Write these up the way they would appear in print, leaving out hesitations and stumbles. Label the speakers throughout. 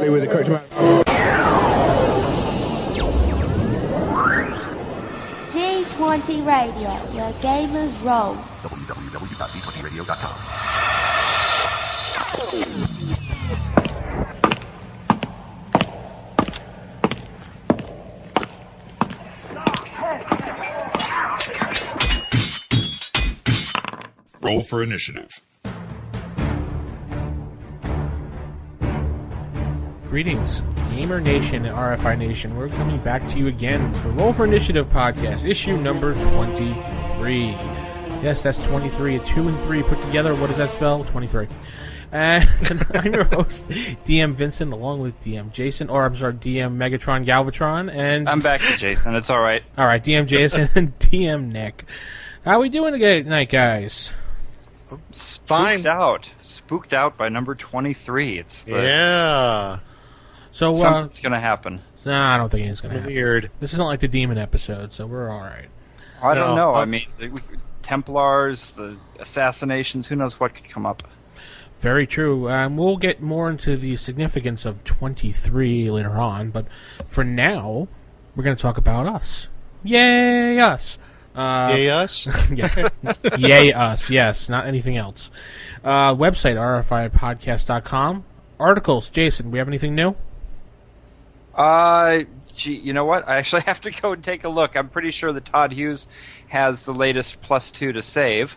Speaker 1: away with the correct amount.
Speaker 2: D20 Radio, where gamers roll.
Speaker 3: www.d20radio.com.
Speaker 4: Roll for initiative.
Speaker 5: Greetings, Gamer Nation and RFI Nation. We're coming back to you again for Roll for Initiative podcast, issue number 23. Yes, that's 23. A 2 and 3 put together. What does that spell? 23. And I'm your host, DM Vincent, along with DM Jason, or I'm sorry, DM Megatron Galvatron, and
Speaker 6: I'm back to Jason. It's all right.
Speaker 5: All right, DM Jason and DM Nick. How we doing tonight, guys?
Speaker 6: Fine. Spooked out by number 23. It's the
Speaker 7: Yeah.
Speaker 5: So
Speaker 6: something's gonna happen.
Speaker 5: Nah, I don't think it's gonna happen.
Speaker 7: Weird.
Speaker 5: This isn't like the demon episode, so we're all right.
Speaker 6: I don't know. I mean, Templars, the assassinations. Who knows what could come up?
Speaker 5: Very true. We'll get more into the significance of 23 later on, but for now, we're going to talk about us. Yay, us!
Speaker 7: Yay, us?
Speaker 5: Yeah. Yay, us, yes, not anything else. Website, rfipodcast.com. Articles, Jason, we have anything new?
Speaker 6: Gee, you know what? I actually have to go and take a look. I'm pretty sure that Todd Hughes has the latest +2 to save.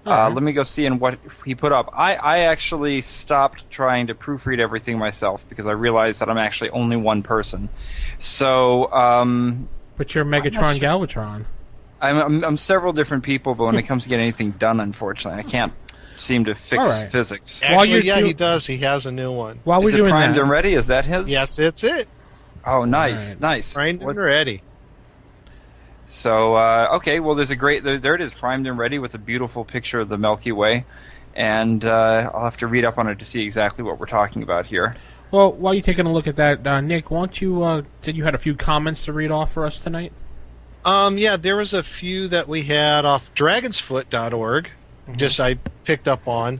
Speaker 5: Right.
Speaker 6: Let me go see what he put up. I actually stopped trying to proofread everything myself because I realized that I'm actually only one person. So,
Speaker 5: But you're Megatron Galvatron.
Speaker 6: I'm several different people, but when it comes to getting anything done, unfortunately, I can't seem to fix physics.
Speaker 7: Actually, he does. He has a new one.
Speaker 5: While
Speaker 6: Is
Speaker 5: we're
Speaker 6: it
Speaker 5: doing
Speaker 6: primed
Speaker 5: that,
Speaker 6: and ready? Is that his?
Speaker 7: Yes, it's it.
Speaker 6: Oh, nice,
Speaker 5: Right.
Speaker 6: nice.
Speaker 7: Primed and ready.
Speaker 6: So, okay, well, there's a great... There it is, primed and ready with a beautiful picture of the Milky Way. And I'll have to read up on it to see exactly what we're talking about here.
Speaker 5: well, while you're taking a look at that, Nick, why don't you, said you had a few comments to read off for us tonight?
Speaker 7: Yeah, there was a few that we had off dragonsfoot.org. Just I picked up on.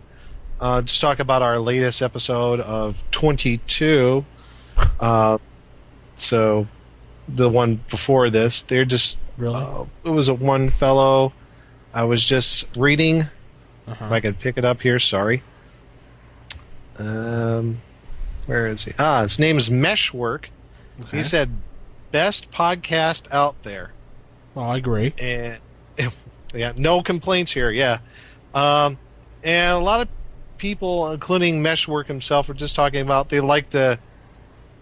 Speaker 7: Just talk about our latest episode of 22. So the one before this, they're just...
Speaker 5: Really?
Speaker 7: It was a one fellow. I was just reading. If I could pick it up here, sorry. Where is he? His name is Meshwork.
Speaker 5: Okay.
Speaker 7: He said, best podcast out there.
Speaker 5: Well, I agree.
Speaker 7: And yeah, no complaints here, yeah. And a lot of people, including Meshwork himself, are just talking about they like to,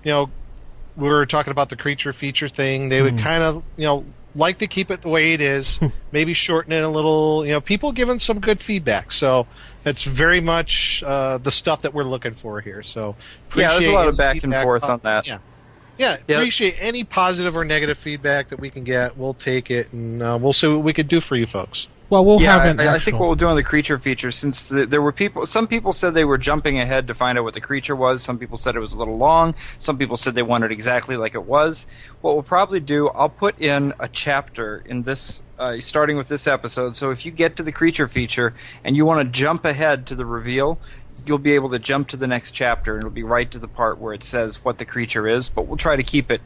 Speaker 7: we were talking about the creature feature thing. They would kind of, like to keep it the way it is, maybe shorten it a little. People giving some good feedback. So it's very much the stuff that we're looking for here. So
Speaker 6: Yeah, there's a lot of back and
Speaker 7: feedback
Speaker 6: forth on that.
Speaker 7: Yeah, appreciate any positive or negative feedback that we can get. We'll take it, and we'll see what we could do for you folks.
Speaker 5: Well, we'll have an
Speaker 6: I think what we'll do on the creature feature, since there were some people said they were jumping ahead to find out what the creature was. Some people said it was a little long. Some people said they wanted exactly like it was. What we'll probably do, I'll put in a chapter in this, starting with this episode. So if you get to the creature feature and you want to jump ahead to the reveal, you'll be able to jump to the next chapter, and it'll be right to the part where it says what the creature is. But we'll try to keep it,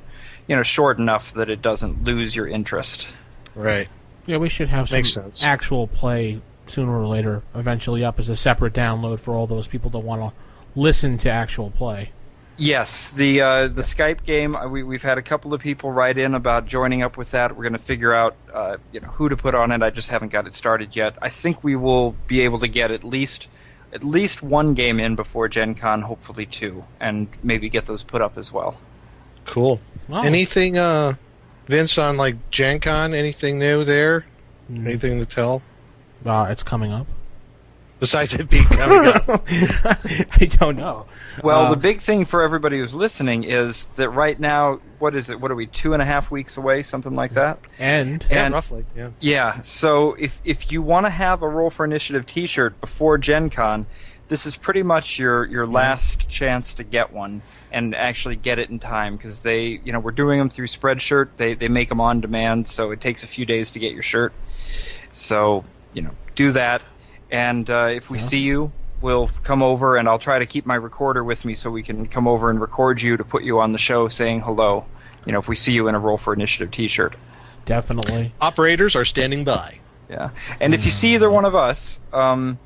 Speaker 6: short enough that it doesn't lose your interest.
Speaker 7: Right.
Speaker 5: Yeah, we should have some actual play sooner or later, eventually up as a separate download for all those people that want to listen to actual play.
Speaker 6: Yes, the Skype game, we've had a couple of people write in about joining up with that. We're going to figure out who to put on it. I just haven't got it started yet. I think we will be able to get at least one game in before Gen Con, hopefully two, and maybe get those put up as well.
Speaker 7: Cool.
Speaker 5: Wow.
Speaker 7: Anything, Vince, on like Gen Con? Anything new there? Anything to tell?
Speaker 5: It's coming up.
Speaker 7: Besides it being coming up.
Speaker 5: I don't know.
Speaker 6: Well, the big thing for everybody who's listening is that right now, what is it? What are we, 2.5 weeks away, something like that?
Speaker 5: And
Speaker 7: roughly, yeah.
Speaker 6: Yeah, so if you want to have a Roll for Initiative t-shirt before Gen Con, this is pretty much your last chance to get one and actually get it in time, because we're doing them through Spreadshirt. They make them on demand, so it takes a few days to get your shirt. So, do that. And if we see you, we'll come over, and I'll try to keep my recorder with me so we can come over and record you to put you on the show saying hello. You know, if we see you in a Roll for Initiative T-shirt.
Speaker 5: Definitely.
Speaker 7: Operators are standing by.
Speaker 6: Yeah, and if you see either one of us, then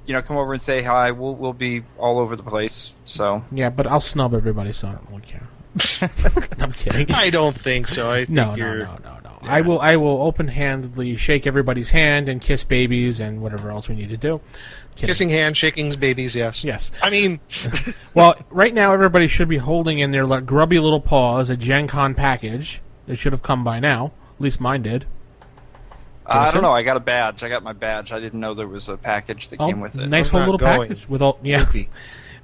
Speaker 6: come over and say hi. We'll be all over the place. So
Speaker 5: yeah, but I'll snub everybody, so I don't really care. I'm kidding.
Speaker 7: I don't think so. I think
Speaker 5: No.
Speaker 7: Yeah.
Speaker 5: I will open-handedly shake everybody's hand and kiss babies and whatever else we need to do. Kidding.
Speaker 7: Kissing hands, shaking babies, yes.
Speaker 5: Yes.
Speaker 7: I mean...
Speaker 5: Well, right now everybody should be holding in their grubby little paws a Gen Con package. It should have come by now. At least mine did.
Speaker 6: I don't know. I got a badge. I got my badge. I didn't know there was a package that came with it.
Speaker 5: Nice whole little package with all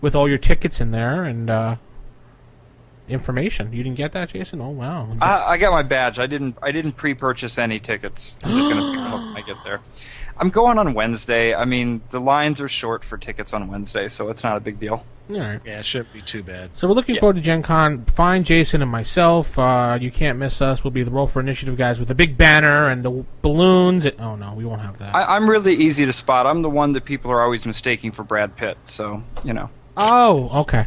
Speaker 5: with all your tickets in there and information. You didn't get that, Jason? Oh wow!
Speaker 6: I got my badge. I didn't pre-purchase any tickets. I'm just gonna pick them up when I get there. I'm going on Wednesday. I mean, the lines are short for tickets on Wednesday, so it's not a big deal.
Speaker 5: All right.
Speaker 7: Yeah, it shouldn't be too bad.
Speaker 5: So we're looking forward to Gen Con. Find Jason and myself. You can't miss us. We'll be the Roll for Initiative guys with the big banner and the balloons. Oh, no, we won't have that.
Speaker 6: I'm really easy to spot. I'm the one that people are always mistaking for Brad Pitt, so, you know.
Speaker 5: Oh, okay.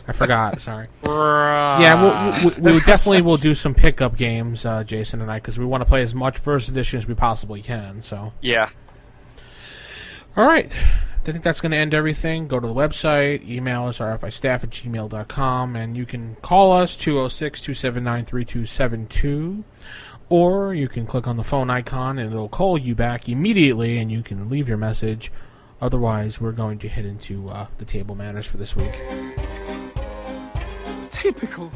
Speaker 5: I forgot. Sorry. Yeah, we definitely will do some pickup games, Jason and I, because we want to play as much First Edition as we possibly can. So. Yeah. All right. I think that's going to end everything. Go to the website, email us, rfistaff@gmail.com, and you can call us, 206-279-3272, or you can click on the phone icon, and it'll call you back immediately, and you can leave your message. Otherwise, we're going to head into the table manners for this week.
Speaker 1: Typical.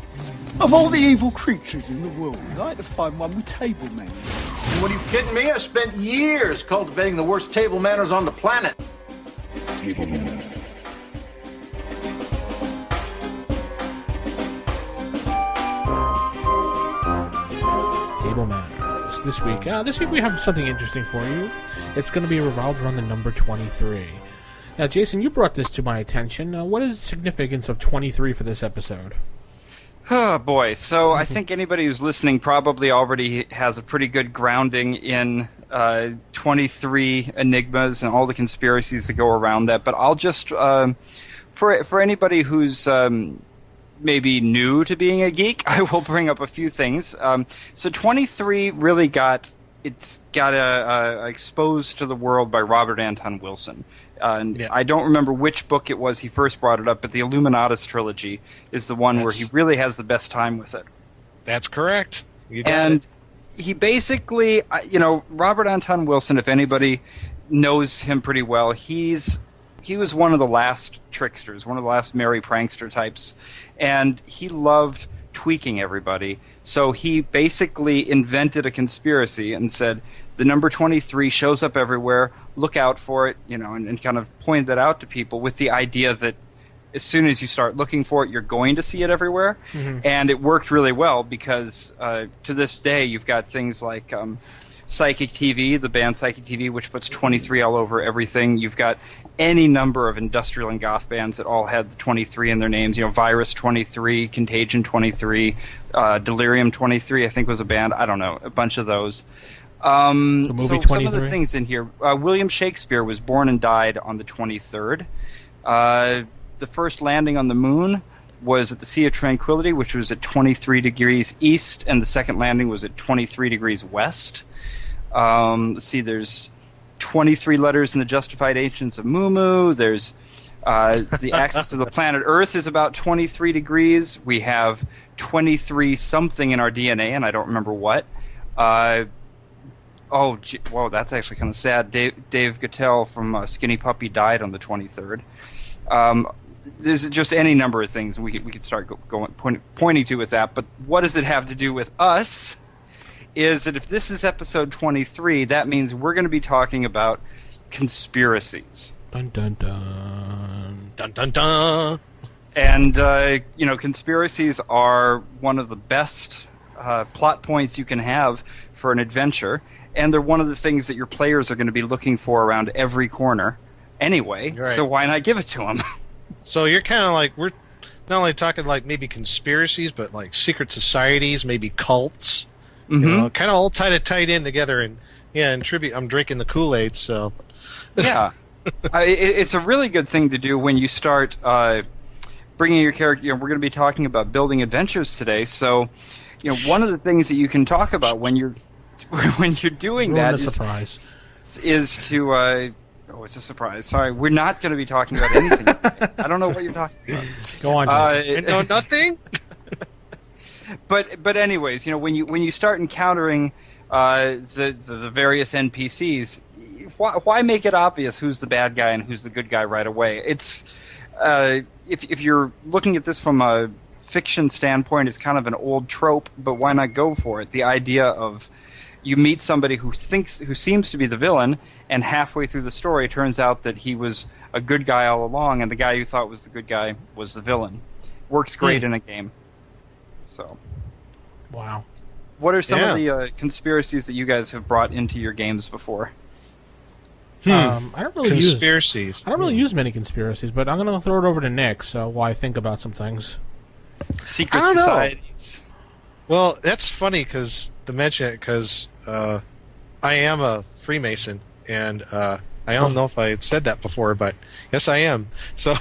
Speaker 1: Of all the evil creatures in the world, I had to find one with table manners.
Speaker 3: What, are you kidding me? I spent years cultivating the worst table manners on the planet.
Speaker 1: Table manners.
Speaker 5: Table manners. This week we have something interesting for you. It's going to be revolved around the number 23. Now, Jason, you brought this to my attention. What is the significance of 23 for this episode?
Speaker 6: Oh, boy. So I think anybody who's listening probably already has a pretty good grounding in 23 enigmas and all the conspiracies that go around that. But I'll just, for anybody who's maybe new to being a geek, I will bring up a few things. So 23 really got exposed to the world by Robert Anton Wilson. I don't remember which book it was he first brought it up, but the Illuminatus trilogy is the one where he really has the best time with it.
Speaker 7: That's correct.
Speaker 6: He basically, Robert Anton Wilson, if anybody knows him pretty well, he was one of the last tricksters, one of the last merry prankster types, and he loved tweaking everybody. So he basically invented a conspiracy and said, the number 23 shows up everywhere, look out for it, and kind of pointed that out to people with the idea that as soon as you start looking for it, you're going to see it everywhere. Mm-hmm. And it worked really well because to this day, you've got things like Psychic TV, the band Psychic TV, which puts 23 all over everything. You've got any number of industrial and goth bands that all had the 23 in their names. Virus 23, Contagion 23, Delirium 23, I think was a band. I don't know, a bunch of those.
Speaker 5: The movie 23?
Speaker 6: Some of the things in here. William Shakespeare was born and died on the 23rd. The first landing on the moon was at the Sea of Tranquility, which was at 23 degrees east, and the second landing was at 23 degrees west. Let's see, there's 23 letters in the Justified Ancients of Mu. There's the axis of the planet Earth is about 23 degrees. We have 23 something in our DNA, and I don't remember what. Whoa, that's actually kind of sad. Dave Gattell from Skinny Puppy died on the 23rd. There's just any number of things we could start pointing to with that. But what does it have to do with us? Is that if this is episode 23, that means we're going to be talking about conspiracies.
Speaker 5: Dun dun dun.
Speaker 7: Dun dun dun.
Speaker 6: And conspiracies are one of the best plot points you can have for an adventure, and they're one of the things that your players are going to be looking for around every corner anyway. Right. So why not give it to them?
Speaker 7: So you're kind of like, we're not only talking like maybe conspiracies, but like secret societies, maybe cults. Mm-hmm. Kind of all tied in together. And yeah, in tribute, I'm drinking the Kool-Aid. So
Speaker 6: yeah. It's a really good thing to do when you start bringing your character. We're going to be talking about building adventures today, so one of the things that you can talk about when you're doing that is to. Oh, it's a surprise. Sorry, we're not going to be talking about anything. I don't know what you're talking about.
Speaker 5: Go on, Jason.
Speaker 7: I know nothing.
Speaker 6: But anyways, when you start encountering the various NPCs, why make it obvious who's the bad guy and who's the good guy right away? It's if you're looking at this from a fiction standpoint, it's kind of an old trope, but why not go for it? The idea of you meet somebody who seems to be the villain, and halfway through the story, it turns out that he was a good guy all along, and the guy you thought was the good guy was the villain. Works great in a game. So,
Speaker 5: wow.
Speaker 6: What are some of the conspiracies that you guys have brought into your games before?
Speaker 5: I don't really
Speaker 7: conspiracies.
Speaker 5: I don't really use many conspiracies, but I'm going to throw it over to Nick. So while I think about some things,
Speaker 6: secret societies.
Speaker 7: Well, that's funny because I am a Freemason, and I don't know if I said that before, but yes, I am. So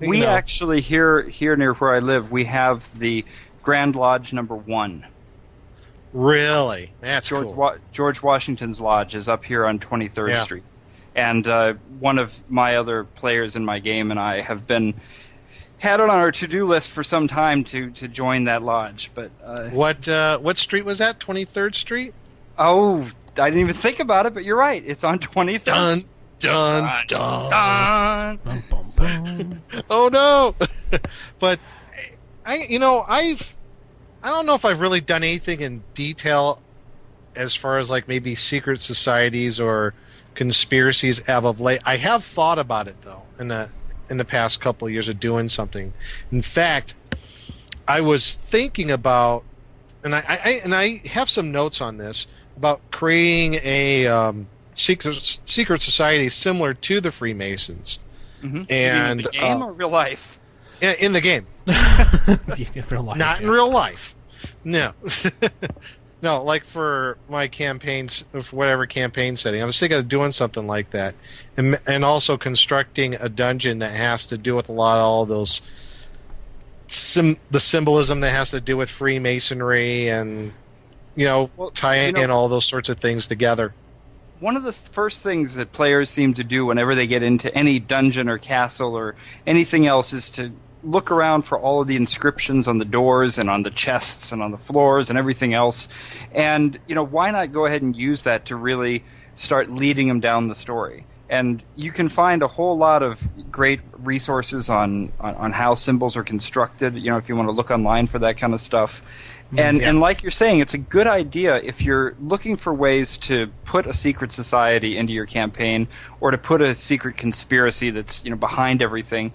Speaker 6: we actually here near where I live, we have the Grand Lodge number 1.
Speaker 7: Really? That's cool.
Speaker 6: George Washington's Lodge is up here on 23rd Street. And one of my other players in my game and I have had it on our to-do list for some time to join that lodge. But
Speaker 7: what street was that? 23rd Street?
Speaker 6: Oh, I didn't even think about it, but you're right. It's on 23rd.
Speaker 7: Dun, dun, dun. Dun. Oh, no. But, I don't know if I've really done anything in detail as far as like maybe secret societies or conspiracies as of late. I have thought about it though in the past couple of years of doing something. In fact, I was thinking about, and I have some notes on this about creating a secret society similar to the Freemasons.
Speaker 6: Mm-hmm.
Speaker 7: And
Speaker 6: in the game or real life?
Speaker 7: In the game. Not in real life. No. No, like for my campaigns, for whatever campaign setting. I was thinking of doing something like that. And also constructing a dungeon that has to do with a lot of all those the symbolism that has to do with Freemasonry and, tying in all those sorts of things together.
Speaker 6: One of the first things that players seem to do whenever they get into any dungeon or castle or anything else is to look around for all of the inscriptions on the doors and on the chests and on the floors and everything else. And, why not go ahead and use that to really start leading them down the story? And you can find a whole lot of great resources on how symbols are constructed, if you want to look online for that kind of stuff. And like you're saying, it's a good idea if you're looking for ways to put a secret society into your campaign or to put a secret conspiracy that's behind everything.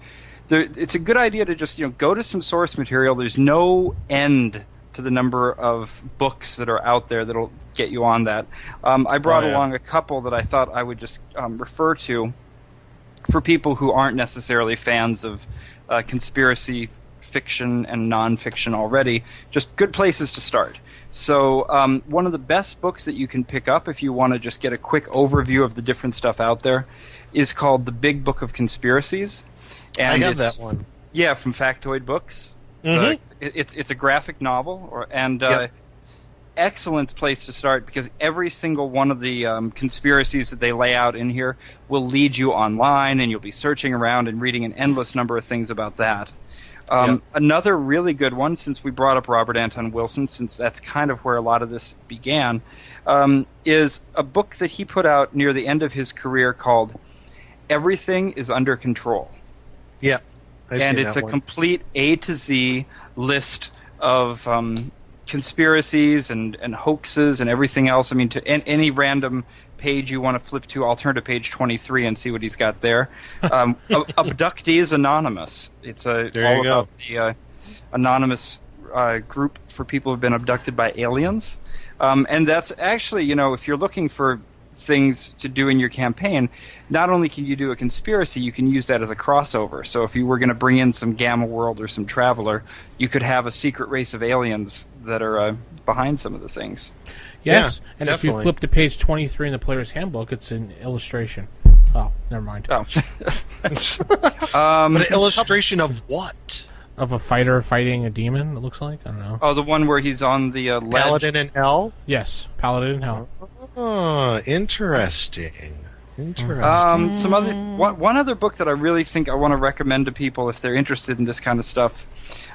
Speaker 6: It's a good idea to just go to some source material. There's no end to the number of books that are out there that'll get you on that. I brought along a couple that I thought I would just refer to for people who aren't necessarily fans of conspiracy fiction and nonfiction already. Just good places to start. So one of the best books that you can pick up if you want to just get a quick overview of the different stuff out there is called The Big Book of Conspiracies. And
Speaker 7: I have that one.
Speaker 6: Yeah, from Factoid Books.
Speaker 7: Mm-hmm.
Speaker 6: It's a graphic novel, excellent place to start because every single one of the conspiracies that they lay out in here will lead you online, and you'll be searching around and reading an endless number of things about that. Another really good one, since we brought up Robert Anton Wilson, since that's kind of where a lot of this began, is a book that he put out near the end of his career called Everything is Under Control.
Speaker 7: Yeah.
Speaker 6: And it's a complete A to Z list of conspiracies and hoaxes and everything else. I mean, to any random page you want to flip to, I'll turn to page 23 and see what he's got there. Abductees Anonymous. It's all about the anonymous group for people who've been abducted by aliens. And that's actually, if you're looking for things to do in your campaign, not only can you do a conspiracy, you can use that as a crossover. So if you were going to bring in some Gamma World or some Traveler, you could have a secret race of aliens that are behind some of the things.
Speaker 5: Yes,
Speaker 7: yeah,
Speaker 5: and
Speaker 7: definitely.
Speaker 5: If you flip to page 23 in the player's handbook, it's an illustration. Oh, never mind.
Speaker 6: Oh.
Speaker 7: But an illustration of what?
Speaker 5: Of a fighter fighting a demon, it looks like. I don't know.
Speaker 6: Oh, the one where he's on the ledge.
Speaker 7: Paladin and L?
Speaker 5: Yes, Paladin in Hell.
Speaker 7: Oh, interesting.
Speaker 6: Some other one other book that I really think I want to recommend to people if they're interested in this kind of stuff.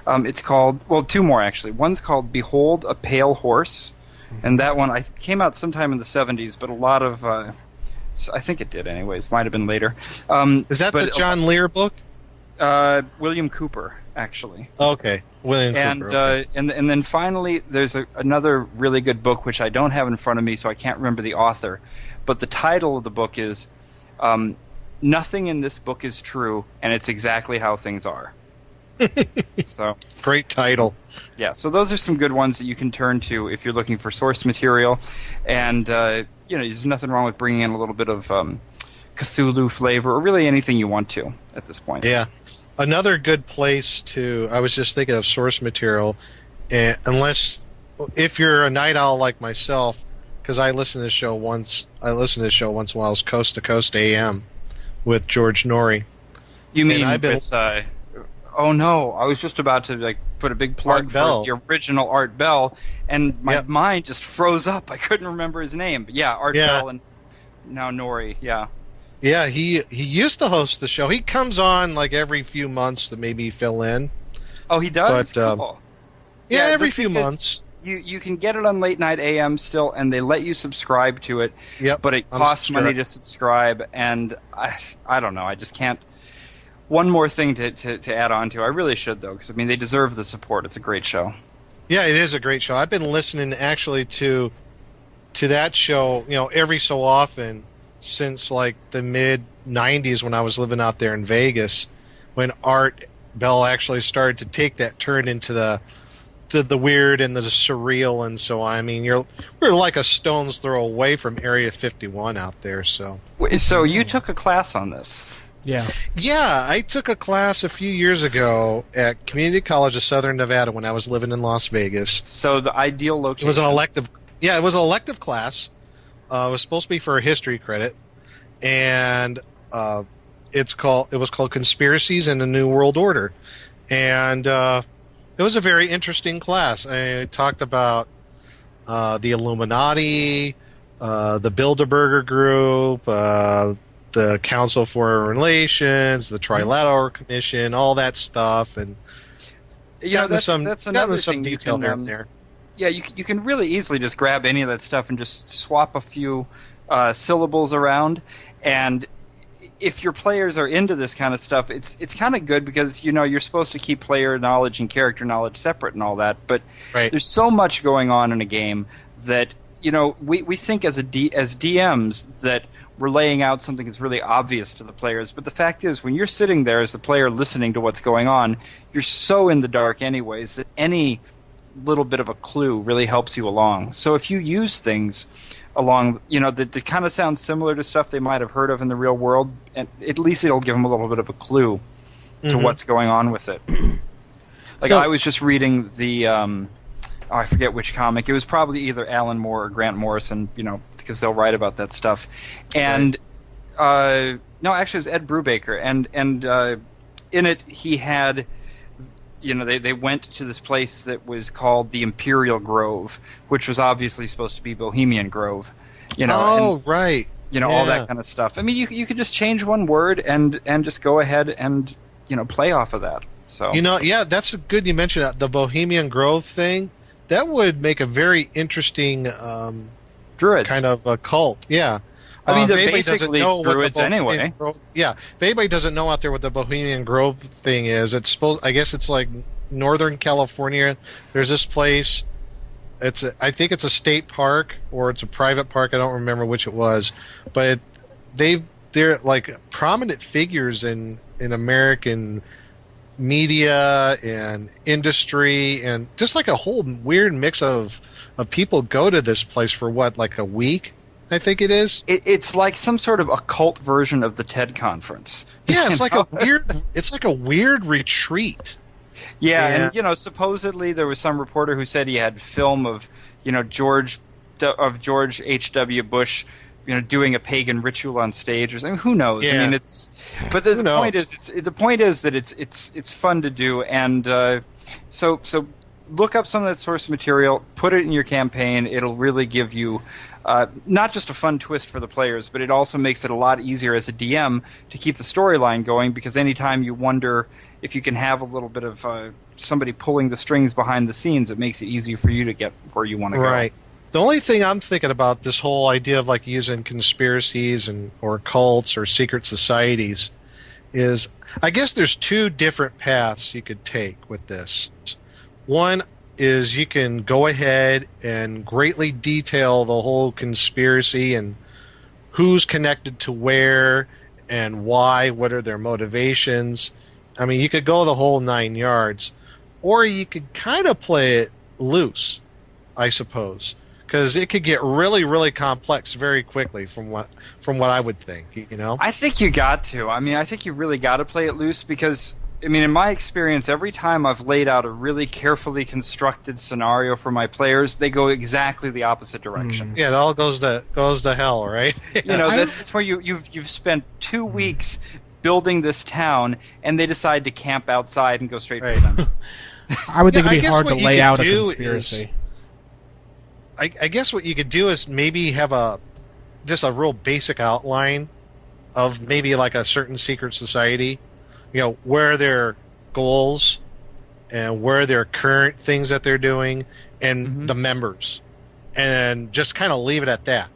Speaker 6: It's called, well, two more actually. One's called Behold a Pale Horse, and that one came out sometime in the 70s, but a lot of I think it did anyways. Might have been later.
Speaker 7: Is that the John Lear book?
Speaker 6: William Cooper, actually.
Speaker 7: Okay, William Cooper. Okay.
Speaker 6: And then finally, there's another really good book which I don't have in front of me, so I can't remember the author. But the title of the book is "Nothing in this book is true, and it's exactly how things are." So
Speaker 7: great title.
Speaker 6: Yeah, so those are some good ones that you can turn to if you're looking for source material, and there's nothing wrong with bringing in a little bit of Cthulhu flavor, or really anything you want to at this point.
Speaker 7: Yeah. Another good place to, I was just thinking of source material, if you're a night owl like myself, because I listen to this show once in a while, is Coast to Coast AM with George Norrie.
Speaker 6: You mean with, oh no, I was just about to put a big plug for the original Art Bell, and my mind just froze up. I couldn't remember his name. But yeah, Art Bell and now Norrie, yeah.
Speaker 7: Yeah, he used to host the show. He comes on every few months to maybe fill in.
Speaker 6: Oh, he does?
Speaker 7: But,
Speaker 6: cool.
Speaker 7: Yeah, every few months.
Speaker 6: You can get it on Late Night AM still, and they let you subscribe to it.
Speaker 7: Yep,
Speaker 6: but it costs money to subscribe, and I don't know. I just can't. One more thing to add on to. I really should, though, because, they deserve the support. It's a great show. Yeah,
Speaker 7: it is a great show. I've been listening, actually, to that show, every so often since, the mid-'90s when I was living out there in Vegas, when Art Bell actually started to take that turn into the weird and the surreal and so on. We're like a stone's throw away from Area 51 out there. So
Speaker 6: you took a class on this?
Speaker 5: Yeah.
Speaker 7: Yeah, I took a class a few years ago at Community College of Southern Nevada when I was living in Las Vegas.
Speaker 6: So the ideal location.
Speaker 7: It was an elective. Yeah, it was an elective class. It was supposed to be for a history credit, and it was called Conspiracies in the New World Order, and it was a very interesting class. I talked about the Illuminati, the Bilderberger Group, the Council of Foreign Relations, the Trilateral Commission, all that stuff, and
Speaker 6: that's another
Speaker 7: some
Speaker 6: thing
Speaker 7: detail
Speaker 6: you can,
Speaker 7: there.
Speaker 6: Yeah, you can really easily just grab any of that stuff and just swap a few syllables around, and if your players are into this kind of stuff, it's kind of good because you're supposed to keep player knowledge and character knowledge separate and all that. But There's so much going on in a game that we think as DMs that we're laying out something that's really obvious to the players. But the fact is, when you're sitting there as the player listening to what's going on, you're so in the dark anyways that any little bit of a clue really helps you along. So if you use things along, that kind of sounds similar to stuff they might have heard of in the real world, and at least it'll give them a little bit of a clue to what's going on with it. I was just reading the, I forget which comic. It was probably either Alan Moore or Grant Morrison, because they'll write about that stuff. And no, actually, it was Ed Brubaker, and in it he had. They went to this place that was called the Imperial Grove, which was obviously supposed to be Bohemian Grove.
Speaker 7: Right.
Speaker 6: All that kind of stuff. You could just change one word and just go ahead and play off of that. So
Speaker 7: that's good you mentioned that, the Bohemian Grove thing. That would make a very interesting
Speaker 6: Druids
Speaker 7: kind of a cult. Yeah.
Speaker 6: They're basically Druids anyway.
Speaker 7: If anybody doesn't know out there what the Bohemian Grove thing is, I guess it's like Northern California. There's this place. I think it's a state park or it's a private park. I don't remember which it was, but they're like prominent figures in American media and industry, and just like a whole weird mix of people go to this place for like a week. I think it is.
Speaker 6: It's like some sort of occult version of the TED conference.
Speaker 7: Yeah, it's like a weird retreat.
Speaker 6: Yeah, and supposedly there was some reporter who said he had film of George H.W. Bush doing a pagan ritual on stage or something. Who knows?
Speaker 7: Yeah.
Speaker 6: I mean, but the point is that it's fun to do, and so look up some of that source material, put it in your campaign. It'll really give you not just a fun twist for the players, but it also makes it a lot easier as a DM to keep the storyline going, because anytime you wonder if you can have a little bit of somebody pulling the strings behind the scenes, it makes it easier for you to get where you want to go.
Speaker 7: Right. The only thing I'm thinking about this whole idea of like using conspiracies or cults or secret societies is, I guess there's two different paths you could take with this. One is you can go ahead and greatly detail the whole conspiracy and who's connected to where and why, what are their motivations. I mean, you could go the whole 9 yards, or you could kind of play it loose, I suppose, because it could get really, really complex very quickly from what I would think, you know?
Speaker 6: I think you got to. I mean, I think you really got to play it loose because, I mean, in my experience, every time I've laid out a really carefully constructed scenario for my players, they go exactly the opposite direction.
Speaker 7: Yeah, it all goes to hell, right?
Speaker 6: You know, that's where you've spent 2 weeks building this town, and they decide to camp outside and go straight for them.
Speaker 5: I would think
Speaker 7: Yeah,
Speaker 5: it'd be
Speaker 7: I guess
Speaker 5: hard to
Speaker 7: what you
Speaker 5: lay
Speaker 7: could
Speaker 5: out a
Speaker 7: do
Speaker 5: conspiracy.
Speaker 7: I guess what you could do is maybe have just a real basic outline of maybe like a certain secret society, you know, where their goals and where their current things that they're doing and the members, and just kind of leave it at that.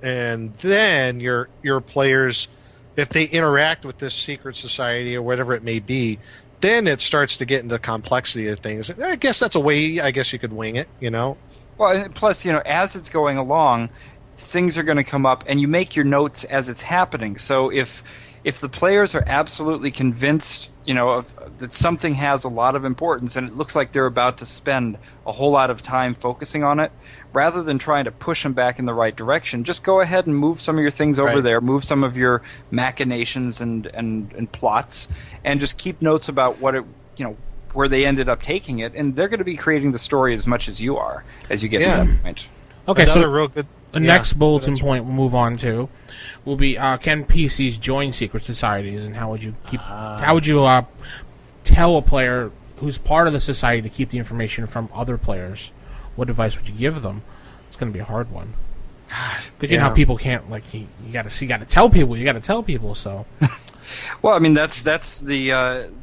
Speaker 7: And then your players, if they interact with this secret society or whatever it may be, then it starts to get into the complexity of things. I guess that's a way, I guess you could wing it, you know?
Speaker 6: Well, and plus, you know, as it's going along, things are going to come up, and you make your notes as it's happening. So if the players are absolutely convinced, you know, that something has a lot of importance, and it looks like they're about to spend a whole lot of time focusing on it, rather than trying to push them back in the right direction, just go ahead and move some of your things over there, move some of your machinations and plots, and just keep notes about what it, you know, where they ended up taking it, and they're going to be creating the story as much as you are as you get to that point.
Speaker 5: Okay,
Speaker 7: Another
Speaker 5: so
Speaker 7: real good,
Speaker 5: the next bulletin point we'll move on to will be can PCs join secret societies, and how would you tell a player who's part of the society to keep the information from other players? What advice would you give them? It's going to be a hard one. Because you know how people can't, like, you got to tell people. So,
Speaker 6: well, I mean that's the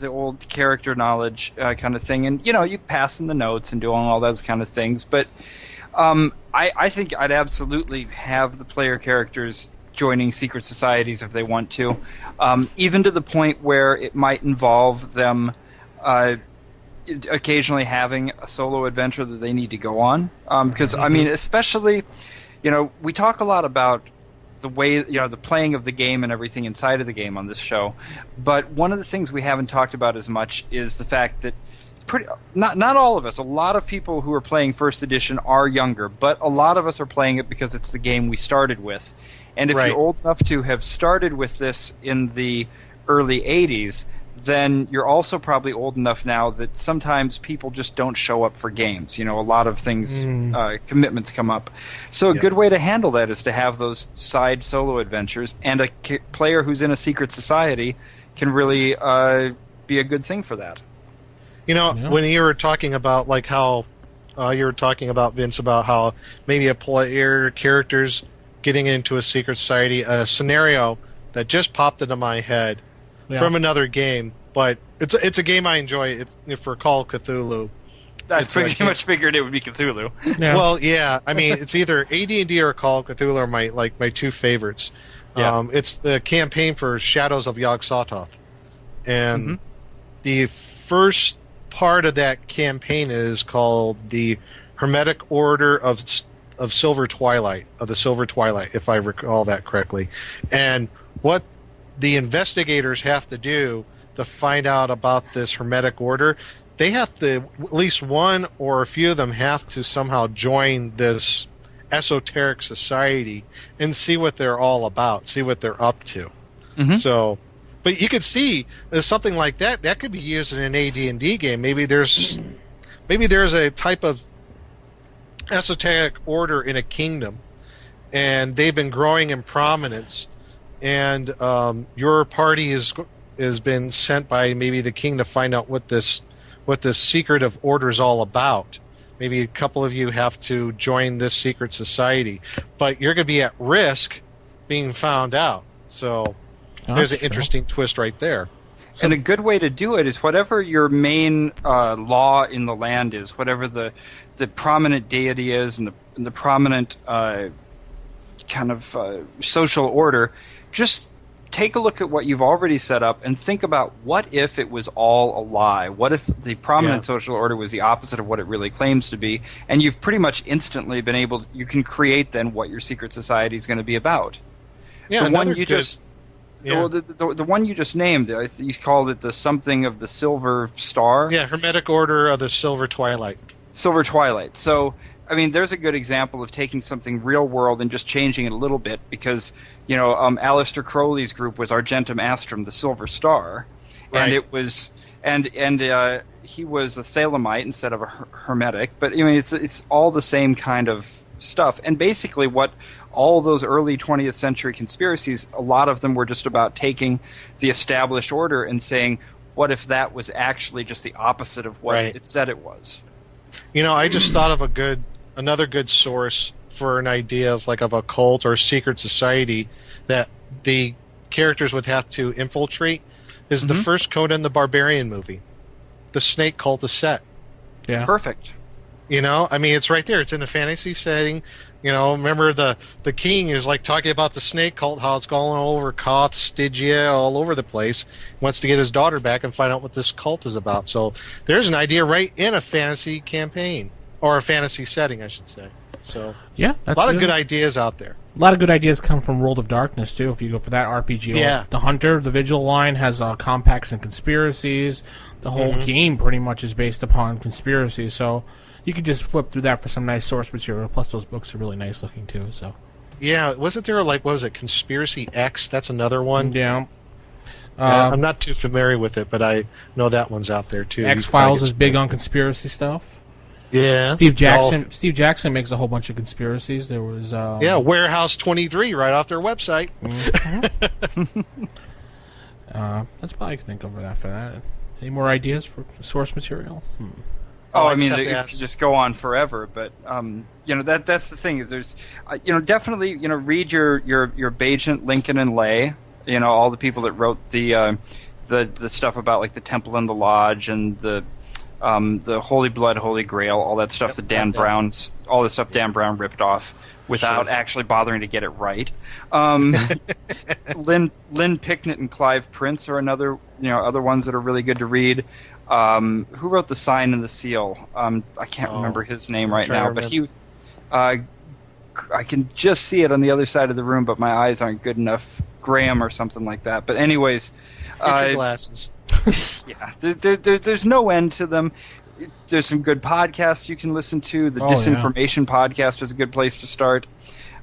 Speaker 6: old character knowledge kind of thing, and you know, you pass in the notes and doing all those kind of things. But I think I'd absolutely have the player characters joining secret societies if they want to, even to the point where it might involve them occasionally having a solo adventure that they need to go on. Because I mean, especially, you know, we talk a lot about the way, you know, the playing of the game and everything inside of the game on this show, but one of the things we haven't talked about as much is the fact that not all of us, a lot of people who are playing first edition are younger, but a lot of us are playing it because it's the game we started with. And if you're old enough to have started with this in the early 80s, then you're also probably old enough now that sometimes people just don't show up for games. You know, a lot of things, commitments come up. So a good way to handle that is to have those side solo adventures, and a player who's in a secret society can really be a good thing for that.
Speaker 7: You know, when you were talking about, like, how you were talking about, Vince, about how maybe a player character's getting into a secret society, a scenario that just popped into my head from another game, but it's a game I enjoy. It's for Call of Cthulhu.
Speaker 6: I pretty much figured it would be Cthulhu.
Speaker 5: Yeah.
Speaker 7: Well, yeah, I mean, it's either AD&D or Call of Cthulhu are my two favorites.
Speaker 6: Yeah.
Speaker 7: It's the campaign for Shadows of Yog-Sothoth, and the first part of that campaign is called the Hermetic Order of the Silver Twilight, if I recall that correctly. And what the investigators have to do to find out about this Hermetic Order, they have to, at least one or a few of them have to somehow join this esoteric society and see what they're all about, see what they're up to. So, but you could see something like that could be used in an AD&D game. Maybe there's a type of esoteric order in a kingdom, and they've been growing in prominence. And your party has been sent by maybe the king to find out what this secretive order is all about. Maybe a couple of you have to join this secret society, but you're going to be at risk being found out. So there's an interesting twist right there.
Speaker 6: And a good way to do it is whatever your main law in the land is, whatever the prominent deity is, and the prominent social order, just take a look at what you've already set up and think about what if it was all a lie? What if the prominent social order was the opposite of what it really claims to be? And you've pretty much instantly been able to, you can create then what your secret society is going to be about.
Speaker 7: Yeah,
Speaker 6: the one you just named, you called it the something of the Silver Star.
Speaker 7: Yeah, Hermetic Order of the Silver Twilight.
Speaker 6: Silver Twilight. So, I mean, there's a good example of taking something real world and just changing it a little bit because, Aleister Crowley's group was Argentum Astrum, the Silver Star,
Speaker 7: right.
Speaker 6: And it was, and he was a Thelemite instead of a Hermetic. But I mean, it's all the same kind of stuff. And basically, what all those early 20th century conspiracies, a lot of them were just about taking the established order and saying, what if that was actually just the opposite of what it said it was?
Speaker 7: I just thought of another good source for an idea is like of a cult or secret society that the characters would have to infiltrate is the first Conan the Barbarian movie, the Snake Cult of Set.
Speaker 5: Yeah,
Speaker 6: perfect.
Speaker 7: I mean, it's right there. It's in a fantasy setting. Remember the king is like talking about the snake cult, how it's going over Koth, Stygia, all over the place. He wants to get his daughter back and find out what this cult is about. So there's an idea right in a fantasy campaign, or a fantasy setting, I should say. So
Speaker 5: yeah,
Speaker 7: that's a lot of good ideas out there.
Speaker 5: A lot of good ideas come from World of Darkness too. If you go for that RPG,
Speaker 7: yeah.
Speaker 5: The Hunter, the Vigil line has compacts and conspiracies. The whole game pretty much is based upon conspiracies. So you could just flip through that for some nice source material. Plus, those books are really nice looking too. So
Speaker 7: yeah, wasn't there what was it, Conspiracy X? That's another one.
Speaker 5: Yeah.
Speaker 7: I'm not too familiar with it, but I know that one's out there too.
Speaker 5: X-Files is big on conspiracy stuff.
Speaker 7: Yeah.
Speaker 5: Steve Jackson makes a whole bunch of conspiracies. There was
Speaker 7: Warehouse 23 right off their website.
Speaker 5: That's probably I can think of that for that. Any more ideas for source material?
Speaker 6: I mean, it could just go on forever, but that's the thing is there's definitely read your Bagent, Lincoln, and Lay, all the people that wrote the stuff about like the Temple and the Lodge and the Holy Blood, Holy Grail, all that stuff that Dan Brown ripped off without actually bothering to get it right. Lynn Picknett and Clive Prince are other ones that are really good to read. Who wrote The Sign and the Seal? I can't remember his name right now, but he. I can just see it on the other side of the room, but my eyes aren't good enough. Graham or something like that. But anyways,
Speaker 7: get your glasses.
Speaker 6: Yeah, there's no end to them. There's some good podcasts you can listen to. The Disinformation podcast is a good place to start.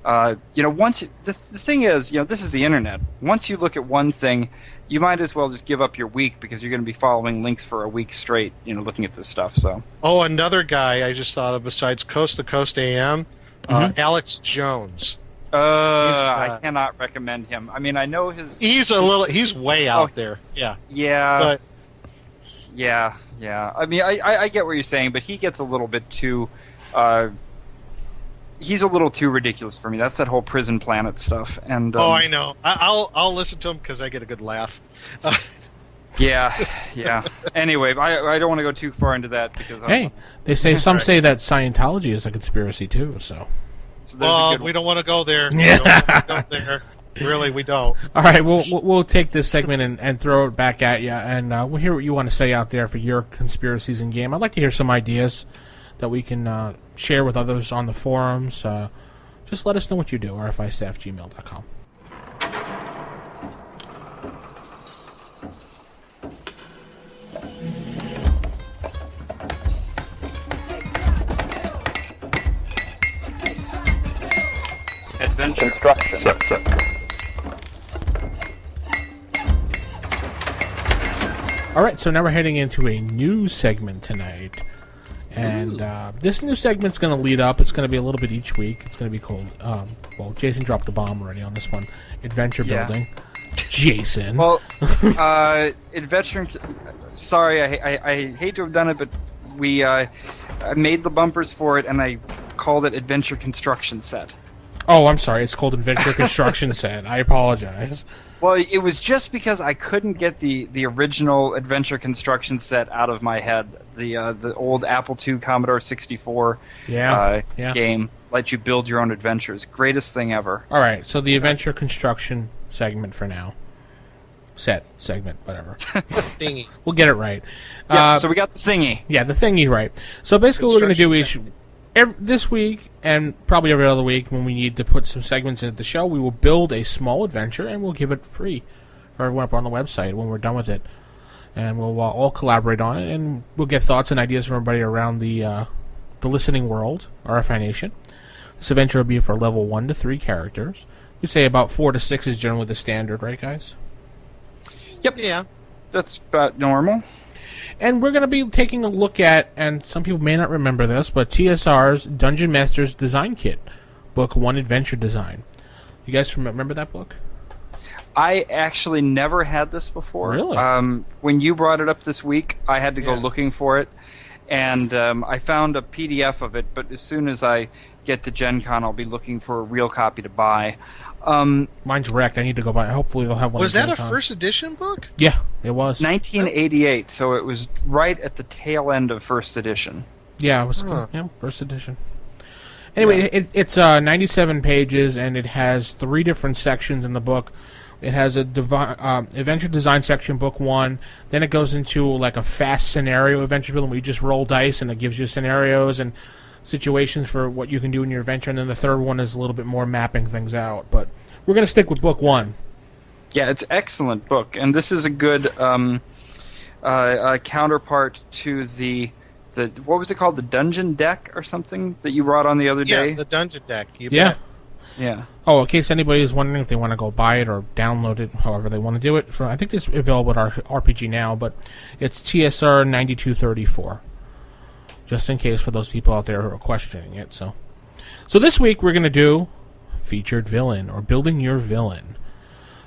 Speaker 6: Once the thing is, this is the internet. Once you look at one thing, you might as well just give up your week because you're going to be following links for a week straight. Looking at this stuff. So. Oh,
Speaker 7: another guy I just thought of besides Coast to Coast AM, Alex Jones.
Speaker 6: I cannot recommend him. I mean, I know his.
Speaker 7: He's way out there. Yeah.
Speaker 6: Yeah.
Speaker 7: But,
Speaker 6: yeah. I mean, I get what you're saying, but he gets a little bit too. He's a little too ridiculous for me. That's that whole Prison Planet stuff. And
Speaker 7: I know. I'll listen to him because I get a good laugh.
Speaker 6: Yeah. Anyway, I don't want to go too far into that because.
Speaker 5: They say some say that Scientology is a conspiracy too. So
Speaker 7: we don't want to go there. We don't want to go there. Really, we don't.
Speaker 5: All right, we'll take this segment and throw it back at you, and we'll hear what you want to say out there for your conspiracies in game. I'd like to hear some ideas that we can share with others on the forums. Just let us know what you do. rfistaff@gmail.com.
Speaker 6: Adventure.
Speaker 4: Construction.
Speaker 5: All right, so now we're heading into a new segment tonight. And this new segment's going to lead up. It's going to be a little bit each week. It's going to be called, well, Jason dropped the bomb already on this one, Adventure Building. Jason.
Speaker 6: Well, Adventure... Sorry, I hate to have done it, but I made the bumpers for it, and I called it Adventure Construction Set.
Speaker 5: Oh, I'm sorry. It's called Adventure Construction Set. I apologize.
Speaker 6: Well, it was just because I couldn't get the original Adventure Construction Set out of my head. The old Apple II Commodore 64 game let you build your own adventures. Greatest thing ever.
Speaker 5: All right, so the Adventure Construction segment for now. Segment, whatever.
Speaker 7: Thingy.
Speaker 5: We'll get it right.
Speaker 6: Yeah, so we got the thingy.
Speaker 5: Yeah, the thingy, right. So basically what we're going to do is this week and probably every other week when we need to put some segments into the show, we will build a small adventure and we'll give it free for everyone up on the website when we're done with it. And we'll all collaborate on it, and we'll get thoughts and ideas from everybody around the listening world, RFI Nation. This adventure will be for level 1 to 3 characters. We say about 4 to 6 is generally the standard, right, guys?
Speaker 6: Yep. Yeah. That's about normal.
Speaker 5: And we're going to be taking a look at, and some people may not remember this, but TSR's Dungeon Master's Design Kit, Book 1 Adventure Design. You guys remember that book?
Speaker 6: I actually never had this before.
Speaker 5: Really?
Speaker 6: When you brought it up this week, I had to go looking for it, and I found a PDF of it, but as soon as I get to Gen Con, I'll be looking for a real copy to buy.
Speaker 5: Mine's wrecked. I need to go buy it. Hopefully they'll have one.
Speaker 7: Was that a first edition book?
Speaker 5: Yeah, it was.
Speaker 6: 1988, so it was right at the tail end of first edition.
Speaker 5: Yeah, it was first edition. Anyway, it's 97 pages, and it has 3 different sections in the book. It has a adventure design section, book 1. Then it goes into like a fast scenario adventure building where you just roll dice, and it gives you scenarios and situations for what you can do in your adventure. And then the third one is a little bit more mapping things out. But we're going to stick with book 1.
Speaker 6: Yeah, it's an excellent book, and this is a good counterpart to the what was it called, the Dungeon Deck or something that you brought on the other day?
Speaker 7: Yeah, the Dungeon Deck.
Speaker 5: Yeah.
Speaker 6: Yeah.
Speaker 5: Oh, in case anybody is wondering if they want to go buy it or download it, however they want to do it, I think it's available at RPG Now, but it's TSR 9234. Just in case for those people out there who are questioning it. So this week we're going to do Featured Villain, or Building Your Villain.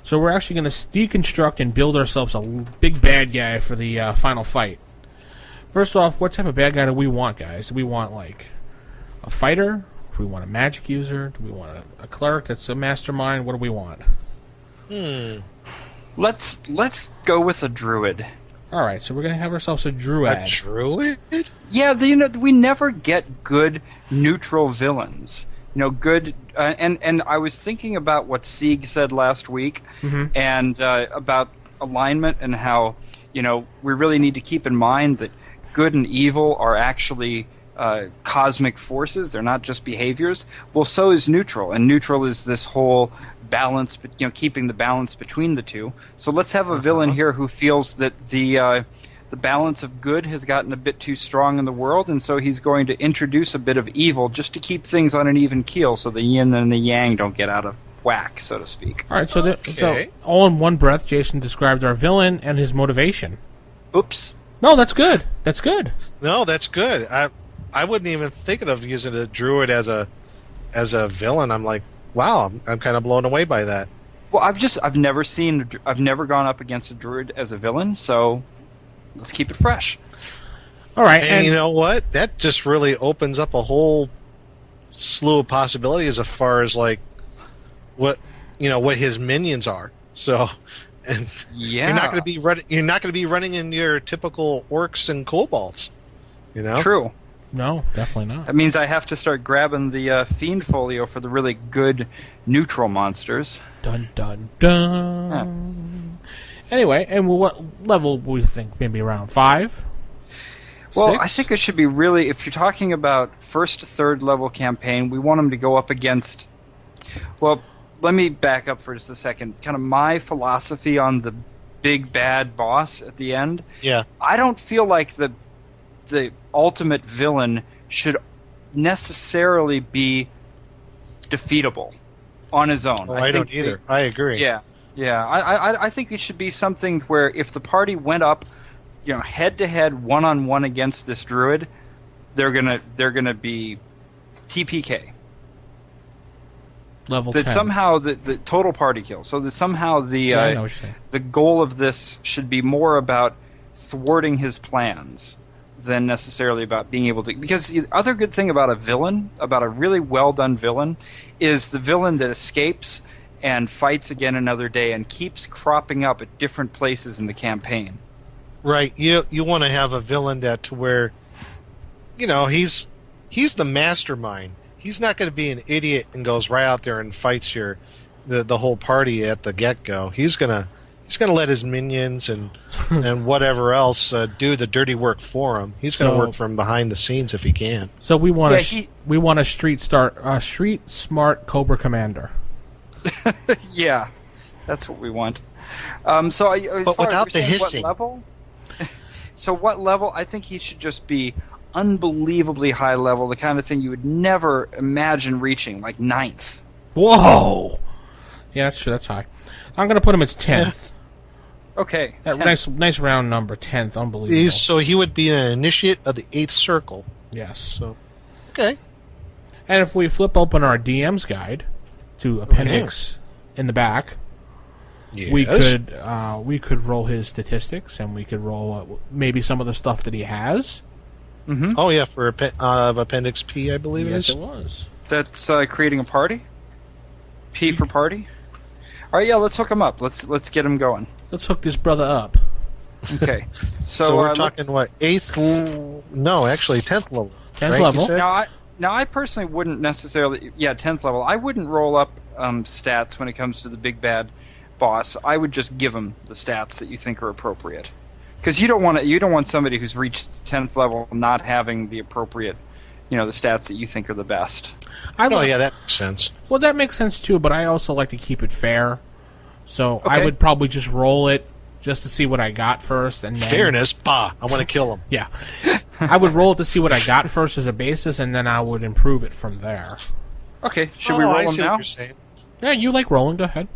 Speaker 5: So we're actually going to deconstruct and build ourselves a big bad guy for the final fight. First off, what type of bad guy do we want, guys? Do we want, like, a fighter? Do we want a magic user? Do we want a cleric that's a mastermind? What do we want?
Speaker 6: Let's go with a druid.
Speaker 5: All right, so we're going to have ourselves a druid.
Speaker 7: A druid?
Speaker 6: Yeah, we never get good neutral villains. Good... and I was thinking about what Sieg said last week, and about alignment and how, we really need to keep in mind that good and evil are actually... cosmic forces. They're not just behaviors. Well, so is neutral, and neutral is this whole balance, keeping the balance between the two. So let's have a villain here who feels that the balance of good has gotten a bit too strong in the world, and so he's going to introduce a bit of evil just to keep things on an even keel, so the yin and the yang don't get out of whack, so to speak.
Speaker 5: All right, so all in one breath, Jason described our villain and his motivation.
Speaker 6: Oops.
Speaker 5: No, that's good. That's good.
Speaker 7: No, that's good. I wouldn't even think of using a druid as a villain. I'm like, wow, I'm kind of blown away by that.
Speaker 6: Well, I've never gone up against a druid as a villain, so let's keep it fresh.
Speaker 5: All right,
Speaker 7: and you know what? That just really opens up a whole slew of possibilities as far as like what his minions are. So, and
Speaker 6: yeah,
Speaker 7: you're not going to be running in your typical orcs and kobolds.
Speaker 6: True.
Speaker 5: No, definitely not.
Speaker 6: That means I have to start grabbing the Fiend Folio for the really good neutral monsters.
Speaker 5: Dun, dun, dun. Yeah. Anyway, and what level we think? Maybe around 5?
Speaker 6: Well,
Speaker 5: 6?
Speaker 6: I think it should be really, if you're talking about 1st to 3rd level campaign, we want them to go up against... Well, let me back up for just a second. Kind of my philosophy on the big bad boss at the end.
Speaker 7: Yeah.
Speaker 6: I don't feel like the ultimate villain should necessarily be defeatable on his own.
Speaker 7: I don't either. I agree.
Speaker 6: Yeah. I think it should be something where if the party went up, head to head, 1-on-1 against this druid, they're gonna be TPK.
Speaker 5: Level
Speaker 6: That
Speaker 5: 10.
Speaker 6: somehow the total party kill. So that somehow
Speaker 5: I know what you're saying.
Speaker 6: the goal of this should be more about thwarting his plans than necessarily about being able to. Because the other good thing about a villain, about a really well done villain, is the villain that escapes and fights again another day and keeps cropping up at different places in the campaign.
Speaker 7: Right. You want to have a villain that to where, he's the mastermind. He's not going to be an idiot and goes right out there and fights the whole party at the get-go. He's gonna let his minions and whatever else do the dirty work for him. He's going to work from behind the scenes if he can.
Speaker 5: So we want a street smart Cobra Commander.
Speaker 6: Yeah, that's what we want.
Speaker 7: But without the hissing.
Speaker 6: What level? So what level? I think he should just be unbelievably high level, the kind of thing you would never imagine reaching, like 9th.
Speaker 5: Whoa! Yeah, that's true. That's high. I'm going to put him as 10th.
Speaker 6: Okay.
Speaker 5: That
Speaker 6: 10th.
Speaker 5: nice round number, 10th. Unbelievable.
Speaker 7: So he would be an initiate of the 8th circle.
Speaker 5: Yes.
Speaker 7: So, okay.
Speaker 5: And if we flip open our DM's guide to appendix in the back,
Speaker 7: Yes.
Speaker 5: we could roll his statistics, and we could roll maybe some of the stuff that he has.
Speaker 6: Mm-hmm.
Speaker 7: Oh yeah, for Appendix P, I believe
Speaker 5: Yes,
Speaker 7: it is.
Speaker 5: it was.
Speaker 6: That's creating a party. P for party. All right, yeah, let's hook him up. Let's get him going.
Speaker 5: Let's hook this brother up.
Speaker 6: Okay.
Speaker 7: So we're talking what, 8th? No, actually 10th level.
Speaker 5: 10th
Speaker 7: right,
Speaker 5: level.
Speaker 7: you said?
Speaker 6: Now, I personally wouldn't necessarily. Yeah, 10th level. I wouldn't roll up stats when it comes to the big bad boss. I would just give him the stats that you think are appropriate. Because you don't want somebody who's reached 10th level not having the appropriate, the stats that you think are the best.
Speaker 7: Yeah, that makes sense.
Speaker 5: Well, that makes sense too, but I also like to keep it fair. So I
Speaker 6: Okay.
Speaker 5: would probably just roll it just to see what I got first, and then
Speaker 7: Fairness, bah! I want to kill him.
Speaker 5: Yeah, I would roll it to see what I got first as a basis, and then I would improve it from there.
Speaker 6: Okay, should we roll
Speaker 7: I
Speaker 6: him
Speaker 7: see
Speaker 6: now?
Speaker 7: what you're saying.
Speaker 5: Yeah, you like rolling? Go ahead.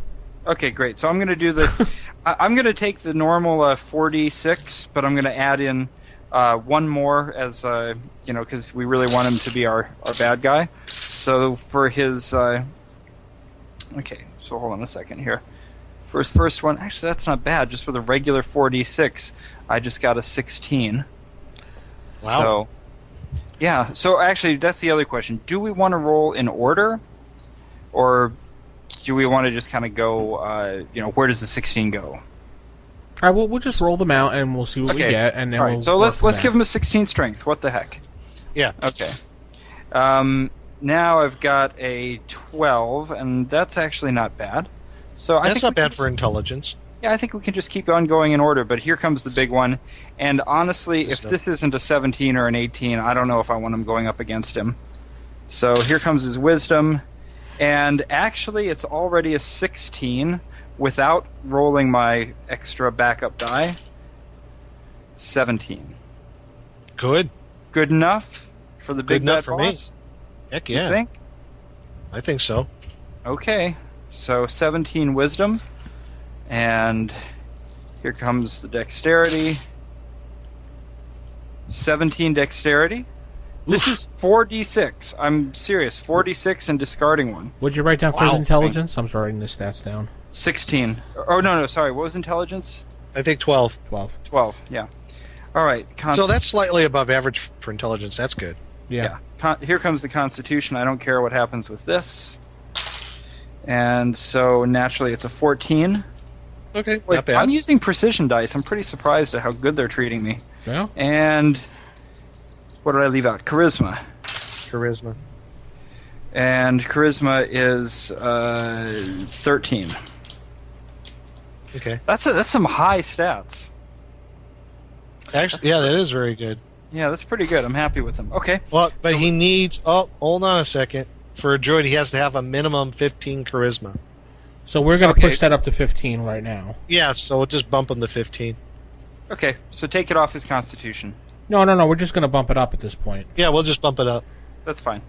Speaker 6: Okay, great. So I'm going to do the. I'm going to take the normal 4d6, but I'm going to add in one more as because we really want him to be our bad guy. So for his. Okay, so hold on a second here. For his first one, actually that's not bad. Just with a regular 4d6, I just got a 16.
Speaker 7: Wow.
Speaker 6: So, yeah. So actually, that's the other question. Do we want to roll in order, or do we want to just kind of go? Where does the 16 go?
Speaker 5: All right, well, we'll just roll them out, and we'll see what we get, and then
Speaker 6: All right,
Speaker 5: we'll
Speaker 6: so
Speaker 5: work
Speaker 6: let's
Speaker 5: from
Speaker 6: give
Speaker 5: there.
Speaker 6: him a 16 strength. What the heck?
Speaker 7: Yeah.
Speaker 6: Okay. Now I've got a 12, and that's actually not bad. So I
Speaker 7: That's
Speaker 6: think
Speaker 7: not
Speaker 6: we can
Speaker 7: bad for
Speaker 6: just-
Speaker 7: intelligence.
Speaker 6: Yeah, I think we can just keep on going in order. But here comes the big one. And honestly, if this isn't a 17 or an 18, I don't know if I want him going up against him. So here comes his wisdom. And actually, it's already a 16 without rolling my extra backup die. 17.
Speaker 7: Good.
Speaker 6: Good enough for the big
Speaker 7: enough
Speaker 6: bad
Speaker 7: for me.
Speaker 6: boss?
Speaker 7: Heck
Speaker 6: You
Speaker 7: yeah.
Speaker 6: think?
Speaker 7: I think so.
Speaker 6: Okay. So 17 wisdom. And here comes the dexterity. 17 dexterity. This is 4d6. I'm serious. 4d6 and discarding one.
Speaker 5: Would you write down for his
Speaker 7: Wow.
Speaker 5: intelligence? I'm writing the stats down.
Speaker 6: 16. Oh, no, sorry. What was intelligence?
Speaker 7: I think 12.
Speaker 5: 12.
Speaker 6: 12, yeah. All right.
Speaker 7: So that's slightly above average for intelligence. That's good.
Speaker 5: Yeah.
Speaker 6: Here comes the Constitution. I don't care what happens with this. And so naturally it's a 14.
Speaker 7: Okay,
Speaker 6: Wait,
Speaker 7: not bad.
Speaker 6: I'm using precision dice. I'm pretty surprised at how good they're treating me.
Speaker 5: Yeah.
Speaker 6: And what did I leave out? Charisma.
Speaker 7: Charisma.
Speaker 6: And charisma is 13.
Speaker 7: Okay.
Speaker 6: That's some high stats.
Speaker 7: Actually, yeah, that is very good.
Speaker 6: Yeah, that's pretty good. I'm happy with them. Okay.
Speaker 7: Well, but he needs. Oh, hold on a second. For a druid, he has to have a minimum 15 charisma.
Speaker 5: So we're going to
Speaker 6: Okay.
Speaker 5: push that up to 15 right now.
Speaker 7: Yeah, so we'll just bump him to 15.
Speaker 6: Okay. So take it off his Constitution.
Speaker 5: No, we're just going to bump it up at this point.
Speaker 7: Yeah, we'll just bump it up.
Speaker 6: That's fine.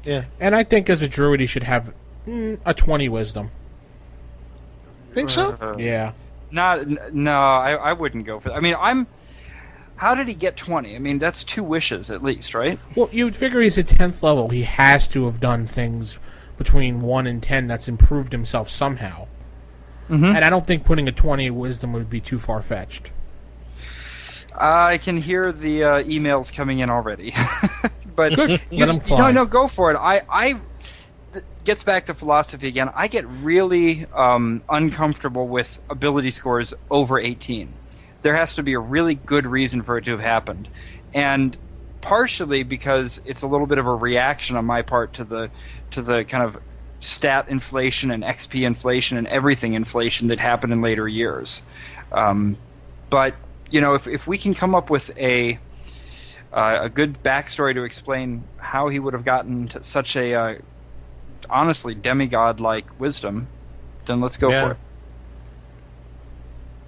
Speaker 7: Yeah.
Speaker 5: And I think as a druid, he should have a 20 wisdom.
Speaker 7: Think so?
Speaker 5: Yeah.
Speaker 6: No, I wouldn't go for that. I mean, How did he get 20? I mean, that's 2 wishes at least, right?
Speaker 5: Well, you'd figure he's at 10th level. He has to have done things between 1 and 10 that's improved himself somehow.
Speaker 6: Mm-hmm.
Speaker 5: And I don't think putting a 20 in wisdom would be too far-fetched.
Speaker 6: I can hear the emails coming in already. But
Speaker 5: Good. Let him fly.
Speaker 6: No, go for it. Gets back to philosophy again. I get really uncomfortable with ability scores over 18. There has to be a really good reason for it to have happened, and partially because it's a little bit of a reaction on my part to the kind of stat inflation and XP inflation and everything inflation that happened in later years. But if we can come up with a good backstory to explain how he would have gotten to such a honestly demigod-like wisdom, then let's go for it.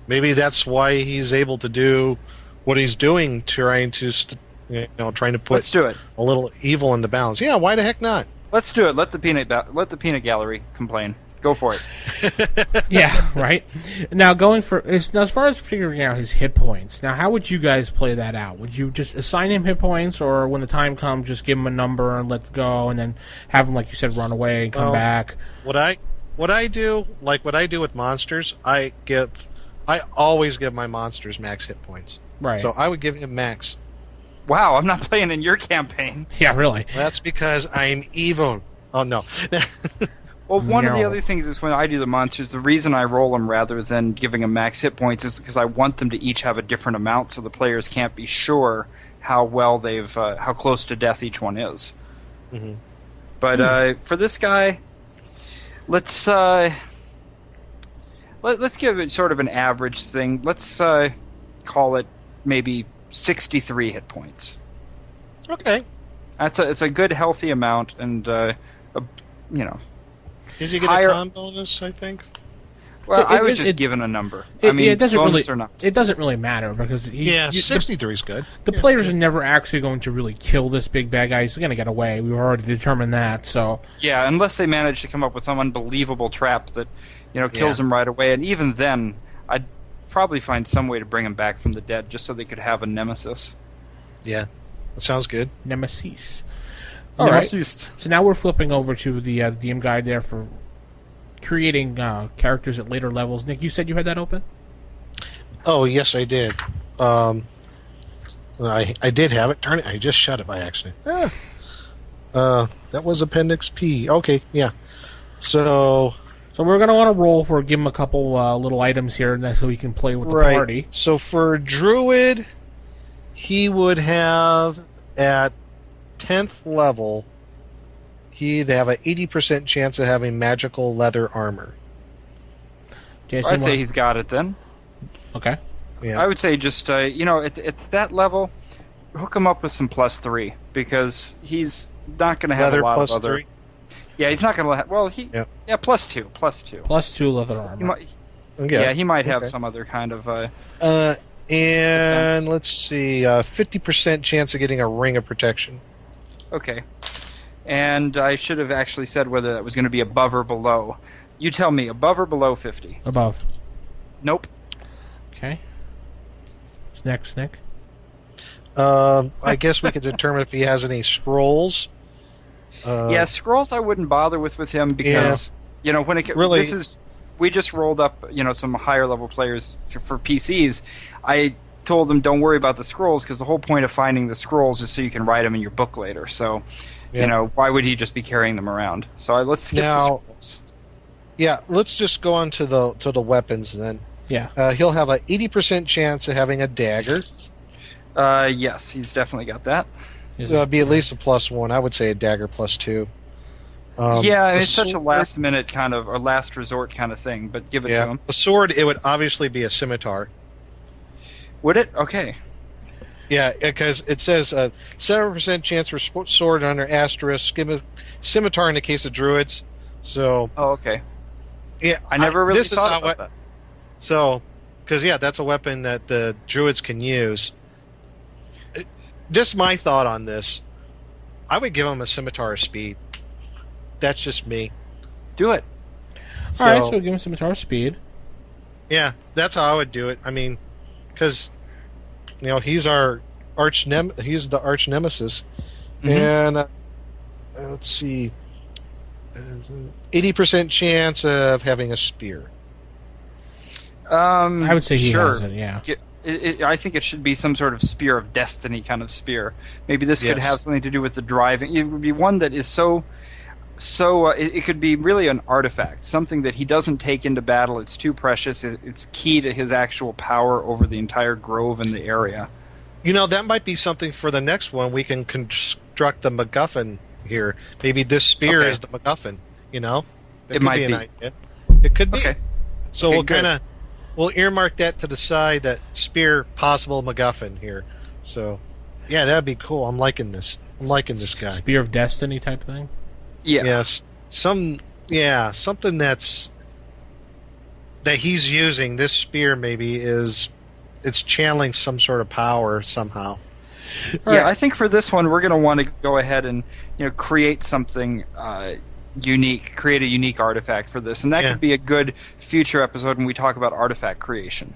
Speaker 7: Maybe that's why he's able to do what he's doing, trying to put
Speaker 6: Let's do it.
Speaker 7: a little evil into balance. Yeah, why the heck not?
Speaker 6: Let's do it. Let the peanut gallery complain. Go for it.
Speaker 5: Yeah, right. Now, as far as figuring out his hit points, now how would you guys play that out? Would you just assign him hit points, or when the time comes, just give him a number and let go, and then have him, like you said, run away and come back?
Speaker 7: What I do with monsters, I always give my monsters max hit points.
Speaker 5: Right.
Speaker 7: So I would give him max.
Speaker 6: Wow, I'm not playing in your campaign.
Speaker 5: Yeah, really.
Speaker 7: That's because I'm evil. Oh no.
Speaker 6: Well, one of the
Speaker 5: No.
Speaker 6: other things is when I do the monsters, the reason I roll them rather than giving them max hit points is because I want them to each have a different amount, so the players can't be sure how well how close to death each one is.
Speaker 7: Mm-hmm.
Speaker 6: But for this guy, let's give it sort of an average thing. Let's call it maybe 63 hit points.
Speaker 7: Okay.
Speaker 6: It's a good healthy amount, and
Speaker 7: Is he get
Speaker 6: higher-
Speaker 7: a con bonus, I think?
Speaker 6: Well, I was
Speaker 5: it-
Speaker 6: just
Speaker 5: it-
Speaker 6: given a number.
Speaker 5: It doesn't
Speaker 6: bonus
Speaker 5: really.
Speaker 6: or not.
Speaker 5: It doesn't really matter because
Speaker 7: 63 is good.
Speaker 5: the players are never actually going to really kill this big bad guy. He's going to get away. We've already determined that. So
Speaker 6: Yeah, unless they manage to come up with some unbelievable trap that kills him right away, and even then, I'd probably find some way to bring him back from the dead just so they could have a nemesis.
Speaker 7: Yeah, that sounds good.
Speaker 5: Nemesis. All right.
Speaker 6: Nemesis.
Speaker 5: So now we're flipping over to the DM guide there for creating characters at later levels. Nick, you said you had that open?
Speaker 7: Oh, yes, I did. I did have it. Darn it, I just shut it by accident. That was Appendix P. Okay, yeah. So
Speaker 5: we're going to want to roll for give him a couple little items here so he can play with the party.
Speaker 7: So for Druid, he would have at 10th level, he'd have an 80% chance of having magical leather armor.
Speaker 5: Jason,
Speaker 6: I'd say he's got it then.
Speaker 5: Okay.
Speaker 7: Yeah.
Speaker 6: I would say just at that level, hook him up with some +3 because he's not going to have
Speaker 7: Leather
Speaker 6: a lot
Speaker 7: plus
Speaker 6: of other.
Speaker 7: 3.
Speaker 6: Yeah, he's not going to. Well,
Speaker 7: Yeah.
Speaker 6: +2.
Speaker 5: +2 leather armor.
Speaker 6: He might,
Speaker 7: Yeah,
Speaker 6: he might have
Speaker 7: okay.
Speaker 6: some other kind of.
Speaker 7: And
Speaker 6: Defense.
Speaker 7: let's see, 50% chance of getting a ring of protection.
Speaker 6: Okay. And I should have actually said whether that was going to be above or below. You tell me, above or below 50?
Speaker 5: Above.
Speaker 6: Nope.
Speaker 5: Okay. What's next, Nick?
Speaker 7: I guess we could determine if he has any scrolls.
Speaker 6: Yeah, scrolls I wouldn't bother with him because when it
Speaker 7: Really-
Speaker 6: we just rolled up some higher level players for PCs. I told them don't worry about the scrolls because the whole point of finding the scrolls is so you can write them in your book later. So why would he just be carrying them around? So let's skip the
Speaker 7: Now-
Speaker 6: scrolls.
Speaker 7: Yeah, let's just go on to the weapons then.
Speaker 5: Yeah.
Speaker 7: He'll have an 80% chance of having a dagger.
Speaker 6: Yes, he's definitely got that.
Speaker 7: It'd be at least a +1. I would say a dagger +2.
Speaker 6: Yeah,
Speaker 7: the
Speaker 6: it's such a
Speaker 7: sword-
Speaker 6: last minute kind of or last resort kind of thing, but give it to him.
Speaker 7: The sword, it would obviously be a scimitar.
Speaker 6: Would it? Okay.
Speaker 7: Yeah, because it says 7% chance for sword under asterisk, scimitar in the case of druids. So
Speaker 6: Oh, okay.
Speaker 7: yeah,
Speaker 6: I never really
Speaker 7: this is
Speaker 6: thought
Speaker 7: how
Speaker 6: about that.
Speaker 7: So, because that's a weapon that the druids can use. Just my thought on this,
Speaker 6: Uh,
Speaker 7: I would give him a scimitar of speed. That's just me.
Speaker 6: Do it.
Speaker 5: All right, so give him some guitar speed.
Speaker 7: Yeah, that's how I would do it. I mean, because he's our he's the arch nemesis, and let's see, 80% chance of having a spear.
Speaker 5: I would say he
Speaker 6: sure.
Speaker 5: has it, yeah.
Speaker 6: I think it should be some sort of spear of destiny kind of spear. Maybe this could
Speaker 7: Yes.
Speaker 6: have something to do with the driving. It would be one that is it could be really an artifact, something that he doesn't take into battle. It's too precious. It's key to his actual power over the entire grove and the area.
Speaker 7: That might be something for the next one. We can construct the MacGuffin here. Maybe this spear
Speaker 6: Okay.
Speaker 7: is the MacGuffin. That
Speaker 6: It
Speaker 7: could
Speaker 6: might
Speaker 7: an
Speaker 6: be.
Speaker 7: idea. It could be.
Speaker 6: Okay.
Speaker 7: So
Speaker 6: Okay,
Speaker 7: we'll
Speaker 6: good.
Speaker 7: we'll earmark that to the side, that spear possible MacGuffin here. So, yeah, that'd be cool. I'm liking this. I'm liking this guy.
Speaker 5: Spear of Destiny type thing.
Speaker 6: Yeah.
Speaker 7: Yes, something that he's using. This spear maybe it's channeling some sort of power somehow.
Speaker 6: Yeah, I think for this one we're going to want to go ahead and create something unique, create a unique artifact for this, and that could be a good future episode when we talk about artifact creation.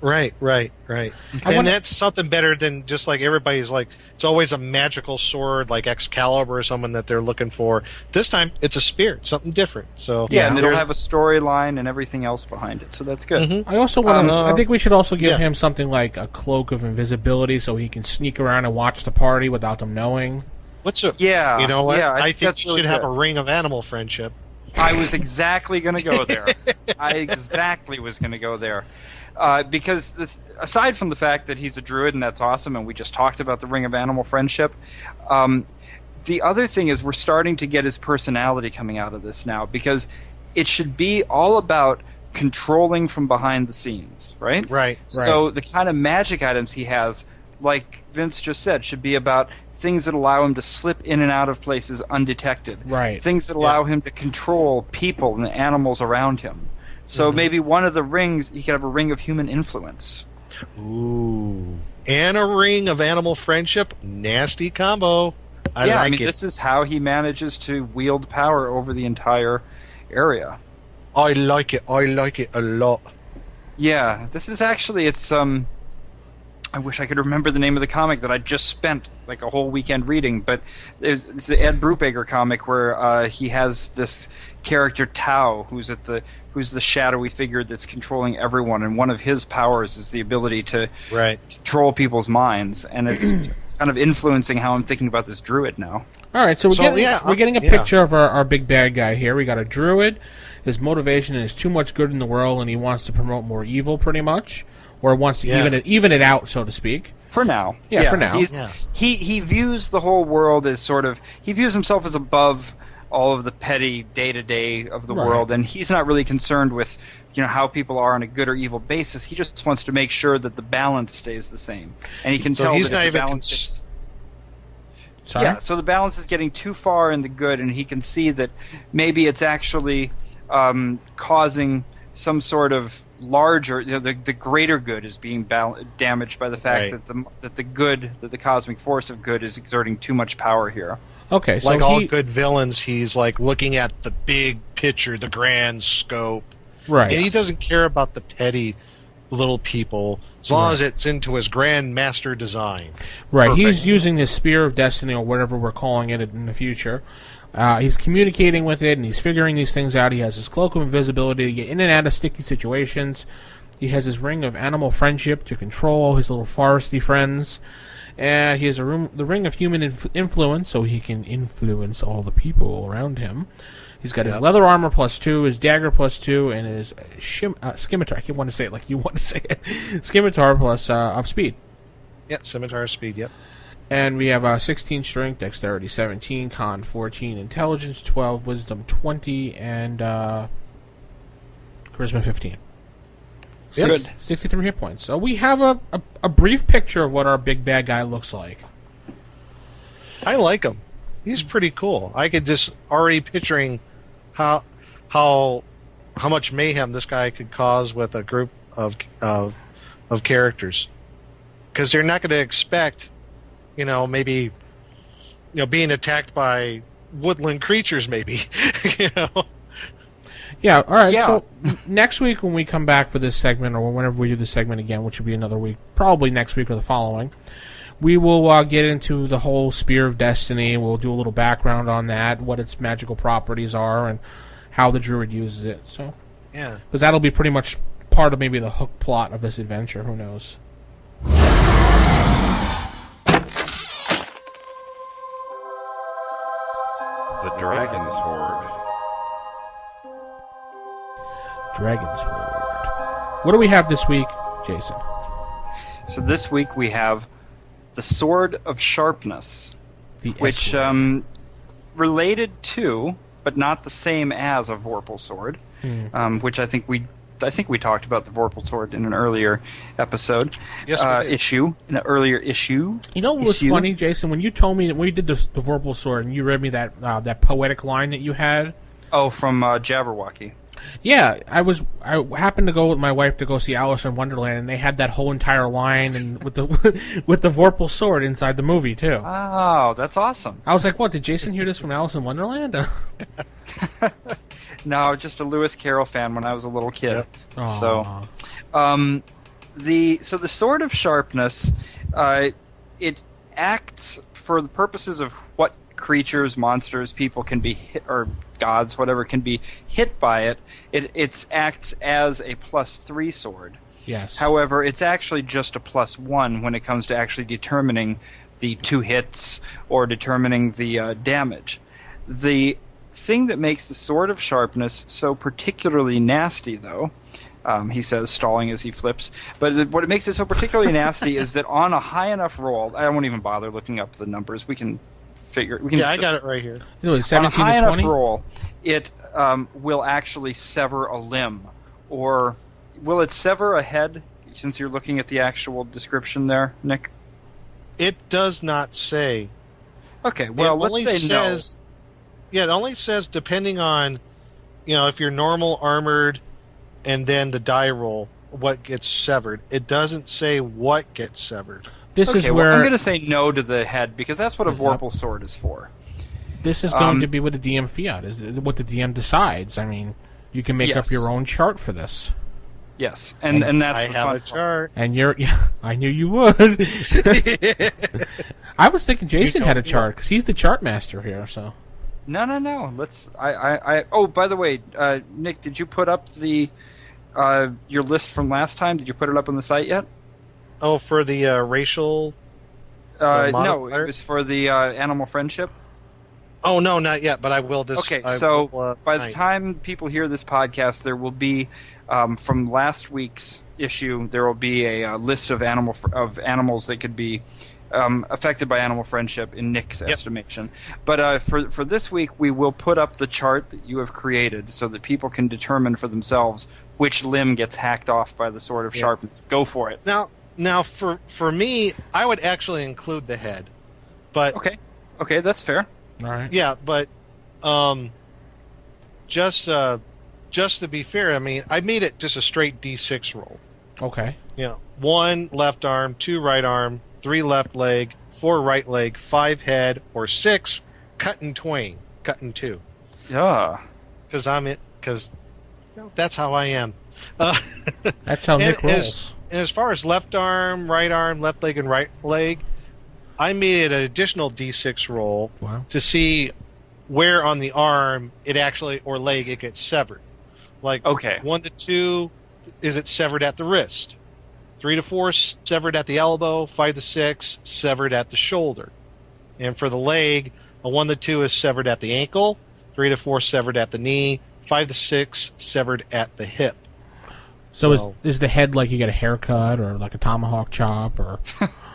Speaker 7: Right. And that's something better than just like everybody's like, it's always a magical sword like Excalibur or someone that they're looking for. This time it's a spear, it's something different. So
Speaker 6: Yeah, and it'll
Speaker 7: there's-
Speaker 6: have a storyline and everything else behind it, so that's good.
Speaker 5: I also want to. I think we should also give
Speaker 7: yeah.
Speaker 5: him something like a cloak of invisibility, so he can sneak around and watch the party without them knowing.
Speaker 7: what's a
Speaker 6: Yeah,
Speaker 7: you know what?
Speaker 6: yeah, I
Speaker 7: I
Speaker 6: think
Speaker 7: think
Speaker 6: that's
Speaker 7: you
Speaker 6: really
Speaker 7: should have
Speaker 6: good.
Speaker 7: a ring of animal friendship.
Speaker 6: I was exactly going to go there. I exactly was going to go there. Because aside from the fact that he's a druid and that's awesome, and we just talked about the Ring of Animal Friendship, the other thing is we're starting to get his personality coming out of this now, because it should be all about controlling from behind the scenes, right?
Speaker 7: Right.
Speaker 6: So the kind of magic items he has, like Vince just said, should be about things that allow him to slip in and out of places undetected.
Speaker 5: Right.
Speaker 6: Things that allow him to control people and animals around him. So maybe one of the rings, he could have a ring of human influence.
Speaker 7: Ooh. And a ring of animal friendship. Nasty combo. I
Speaker 6: I
Speaker 7: like
Speaker 6: mean,
Speaker 7: it.
Speaker 6: this is how he manages to wield power over the entire area.
Speaker 7: I like it. I like it a lot.
Speaker 6: Yeah, this is actually, it's, I wish I could remember the name of the comic that I just spent like a whole weekend reading, but it's the Ed Brubaker comic where he has this character Tau, who's the shadowy figure that's controlling everyone, and one of his powers is the ability to control people's minds, and it's kind of influencing how I'm thinking about this druid now.
Speaker 5: All right, so we're getting a
Speaker 7: yeah.
Speaker 5: picture of our big bad guy here. We got a druid. His motivation is too much good in the world, and he wants to promote more evil, pretty much, or wants to even it out, so to speak.
Speaker 6: For now.
Speaker 5: Yeah, for now.
Speaker 6: He views the whole world as sort of, he views himself as above all of the petty day-to-day of the world, and he's not really concerned with how people are on a good or evil basis. He just wants to make sure that the balance stays the same. And he can
Speaker 7: So
Speaker 6: tell
Speaker 7: he's
Speaker 6: that
Speaker 7: not
Speaker 6: if the
Speaker 7: even
Speaker 6: balance
Speaker 5: Sorry?
Speaker 6: Yeah, so the balance is getting too far in the good, and he can see that maybe it's actually causing some sort of larger, the greater good is being damaged by the fact that the cosmic force of good is exerting too much power here.
Speaker 5: Okay, so
Speaker 7: Like all good villains, he's like looking at the big picture, the grand scope.
Speaker 5: Right.
Speaker 7: And he doesn't care about the petty little people as long as it's into his grand master design.
Speaker 5: Right,
Speaker 6: Perfect.
Speaker 5: he's using this Spear of Destiny, or whatever we're calling it in the future. He's communicating with it, and he's figuring these things out. He has his Cloak of Invisibility to get in and out of sticky situations. He has his Ring of Animal Friendship to control his little foresty friends. And he has the Ring of Human Influence, so he can influence all the people around him. He's got his leather armor +2, his dagger +2, and his scimitar. I keep wanting to say it like you want to say it. Scimitar plus of speed.
Speaker 7: Yeah, scimitar speed, yep.
Speaker 5: And we have 16 strength, dexterity 17, con 14, intelligence 12, wisdom 20, and charisma 15.
Speaker 6: Good.
Speaker 5: 63 hit points. So we have a brief picture of what our big bad guy looks like.
Speaker 7: I like him. He's pretty cool. I could just already picturing how much mayhem this guy could cause with a group of characters, because they're not going to expect, maybe, being attacked by woodland creatures, maybe,
Speaker 5: Yeah, all right.
Speaker 6: Yeah.
Speaker 5: So next week when we come back for this segment, or whenever we do this segment again, which will be another week, probably next week or the following, we will get into the whole Spear of Destiny. We'll do a little background on that, what its magical properties are, and how the druid uses it. So,
Speaker 7: Yeah.
Speaker 5: because that'll be pretty much part of maybe the hook plot of this adventure. Who knows?
Speaker 4: The Dragon's Horde.
Speaker 5: Dragon's Horde. What do we have this week, Jason?
Speaker 6: So this week we have the Sword of Sharpness,
Speaker 5: The
Speaker 6: which
Speaker 5: S-word.
Speaker 6: related to, but not the same as, a Vorpal sword, which I think we talked about the Vorpal sword in an earlier episode.
Speaker 7: Yes, we did.
Speaker 6: In an earlier issue.
Speaker 5: You know what was funny, Jason? When you told me, when you did the Vorpal sword, and you read me that that poetic line that you had.
Speaker 6: Oh, from Jabberwocky.
Speaker 5: Yeah, I happened to go with my wife to go see Alice in Wonderland, and they had that whole entire line and with the with the Vorpal sword inside the movie too.
Speaker 6: Oh, that's awesome.
Speaker 5: I was like, "What? Did Jason hear this from Alice in Wonderland?"
Speaker 6: No, I was just a Lewis Carroll fan when I was a little kid.
Speaker 5: Yep.
Speaker 6: So, the Sword of Sharpness, it acts for the purposes of what creatures, monsters, people can be hit, or gods, whatever, can be hit by it. It acts as a +3 sword.
Speaker 5: Yes.
Speaker 6: However, it's actually just a +1 when it comes to actually determining the 2 hits or determining the damage. The thing that makes the Sword of Sharpness so particularly nasty, though, he says, stalling as he flips, but what makes it so particularly nasty is that on a high enough roll, I won't even bother looking up the numbers. We can figure.
Speaker 7: Yeah, I got it right here.
Speaker 5: It was
Speaker 6: On a
Speaker 5: 17
Speaker 6: high
Speaker 5: to
Speaker 6: enough
Speaker 5: 20.
Speaker 6: roll, it will actually sever a limb, or will it sever a head? Since you're looking at the actual description there, Nick.
Speaker 7: It does not say.
Speaker 6: Okay, well,
Speaker 7: it only
Speaker 6: let's say
Speaker 7: says, yeah, it only says depending on, if you're normal, armored, and then the die roll, what gets severed. It doesn't say what gets severed.
Speaker 5: This
Speaker 6: no.
Speaker 5: is
Speaker 6: Okay,
Speaker 5: where
Speaker 6: well, I'm going to say no to the head because that's what a Vorpal sword is for.
Speaker 5: this is going to be what the DM fiat is, what the DM decides. I mean, you can make up
Speaker 6: Yes.
Speaker 5: your own chart for this.
Speaker 6: Yes, and that's
Speaker 7: I
Speaker 6: the
Speaker 7: have
Speaker 6: fun
Speaker 7: a chart.
Speaker 5: And I knew you would. I was thinking Jason had a chart because he's the chart master here. So
Speaker 6: No. Let's. Oh, by the way, Nick, did you put up the your list from last time? Did you put it up on the site yet?
Speaker 7: Oh, for the racial.
Speaker 6: No,
Speaker 7: modifier?
Speaker 6: it was for the animal friendship.
Speaker 7: Oh no, not yet. But I will.
Speaker 6: Okay,
Speaker 7: I
Speaker 6: so
Speaker 7: will,
Speaker 6: by the
Speaker 7: tonight.
Speaker 6: time people hear this podcast, there will be from last week's issue. There will be a list of animals that could be affected by animal friendship in Nick's estimation. But for this week, we will put up the chart that you have created so that people can determine for themselves which limb gets hacked off by the Sword of Sharpness. Go for it.
Speaker 7: Now for me, I would actually include the head, but
Speaker 6: Okay, that's fair.
Speaker 5: all right.
Speaker 7: yeah, but just to be fair, I mean, I made it just a straight D6 roll.
Speaker 5: Okay.
Speaker 7: 1 left arm, 2 right arm, 3 left leg, 4 right leg, 5 head, or 6 cut in twain, cut in 2.
Speaker 6: Yeah.
Speaker 7: Because that's how I am.
Speaker 5: That's how Nick rolls.
Speaker 7: And as far as left arm, left leg, and right leg, I made an additional D6 roll to see where on the arm it actually, or leg, it gets severed. Like 1 to 2, is it severed at the wrist? 3 to 4, severed at the elbow. 5 to 6, severed at the shoulder. And for the leg, a 1 to 2 is severed at the ankle. 3 to 4, severed at the knee. 5 to 6, severed at the hip.
Speaker 5: So is the head like you get a haircut or like a tomahawk chop or?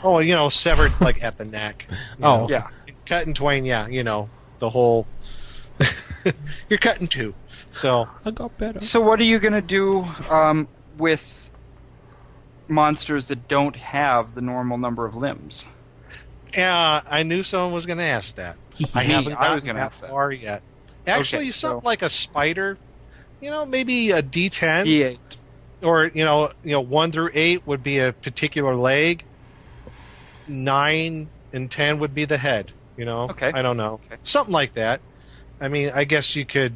Speaker 7: Oh, severed like at the neck.
Speaker 5: Oh,
Speaker 6: yeah.
Speaker 7: Cut in twain, yeah. The whole. You're cut in 2. So
Speaker 5: I got better.
Speaker 6: So what are you going to do with monsters that don't have the normal number of limbs?
Speaker 7: yeah, I knew someone was going to ask that. I haven't
Speaker 6: I was
Speaker 7: gotten
Speaker 6: gonna
Speaker 7: that
Speaker 6: ask that.
Speaker 7: far yet. Actually,
Speaker 6: Okay,
Speaker 7: something
Speaker 6: so-
Speaker 7: like a spider. Maybe a D10.
Speaker 6: D8.
Speaker 7: Or 1 through 8 would be a particular leg. 9 and 10 would be the head.
Speaker 6: Okay.
Speaker 7: I don't know,
Speaker 6: Okay.
Speaker 7: something like that. I mean, I guess you could.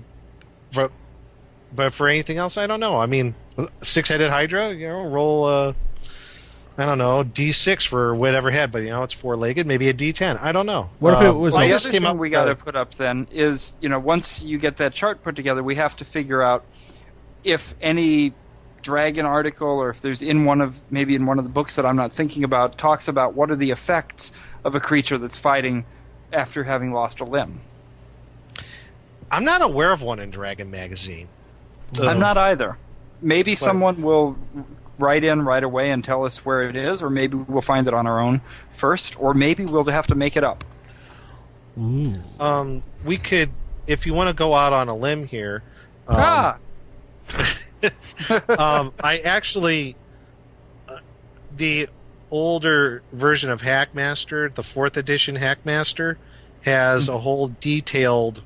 Speaker 7: But for anything else, I don't know. I mean, 6-headed Hydra, roll I don't know, D6 for whatever head, but it's 4-legged, maybe a D10. I don't know.
Speaker 5: What if it was?
Speaker 6: Well,
Speaker 5: like,
Speaker 6: the other thing we got to put up then is, once you get that chart put together, we have to figure out if any Dragon article, or if there's in one of the books that I'm not thinking about, talks about what are the effects of a creature that's fighting after having lost a limb.
Speaker 7: I'm not aware of one in Dragon Magazine.
Speaker 6: I'm not either. Maybe someone will write in right away and tell us where it is, or maybe we'll find it on our own first, or maybe we'll have to make it up.
Speaker 7: We could, if you want to go out on a limb here. I actually, the older version of Hackmaster, the 4th edition Hackmaster, has a whole detailed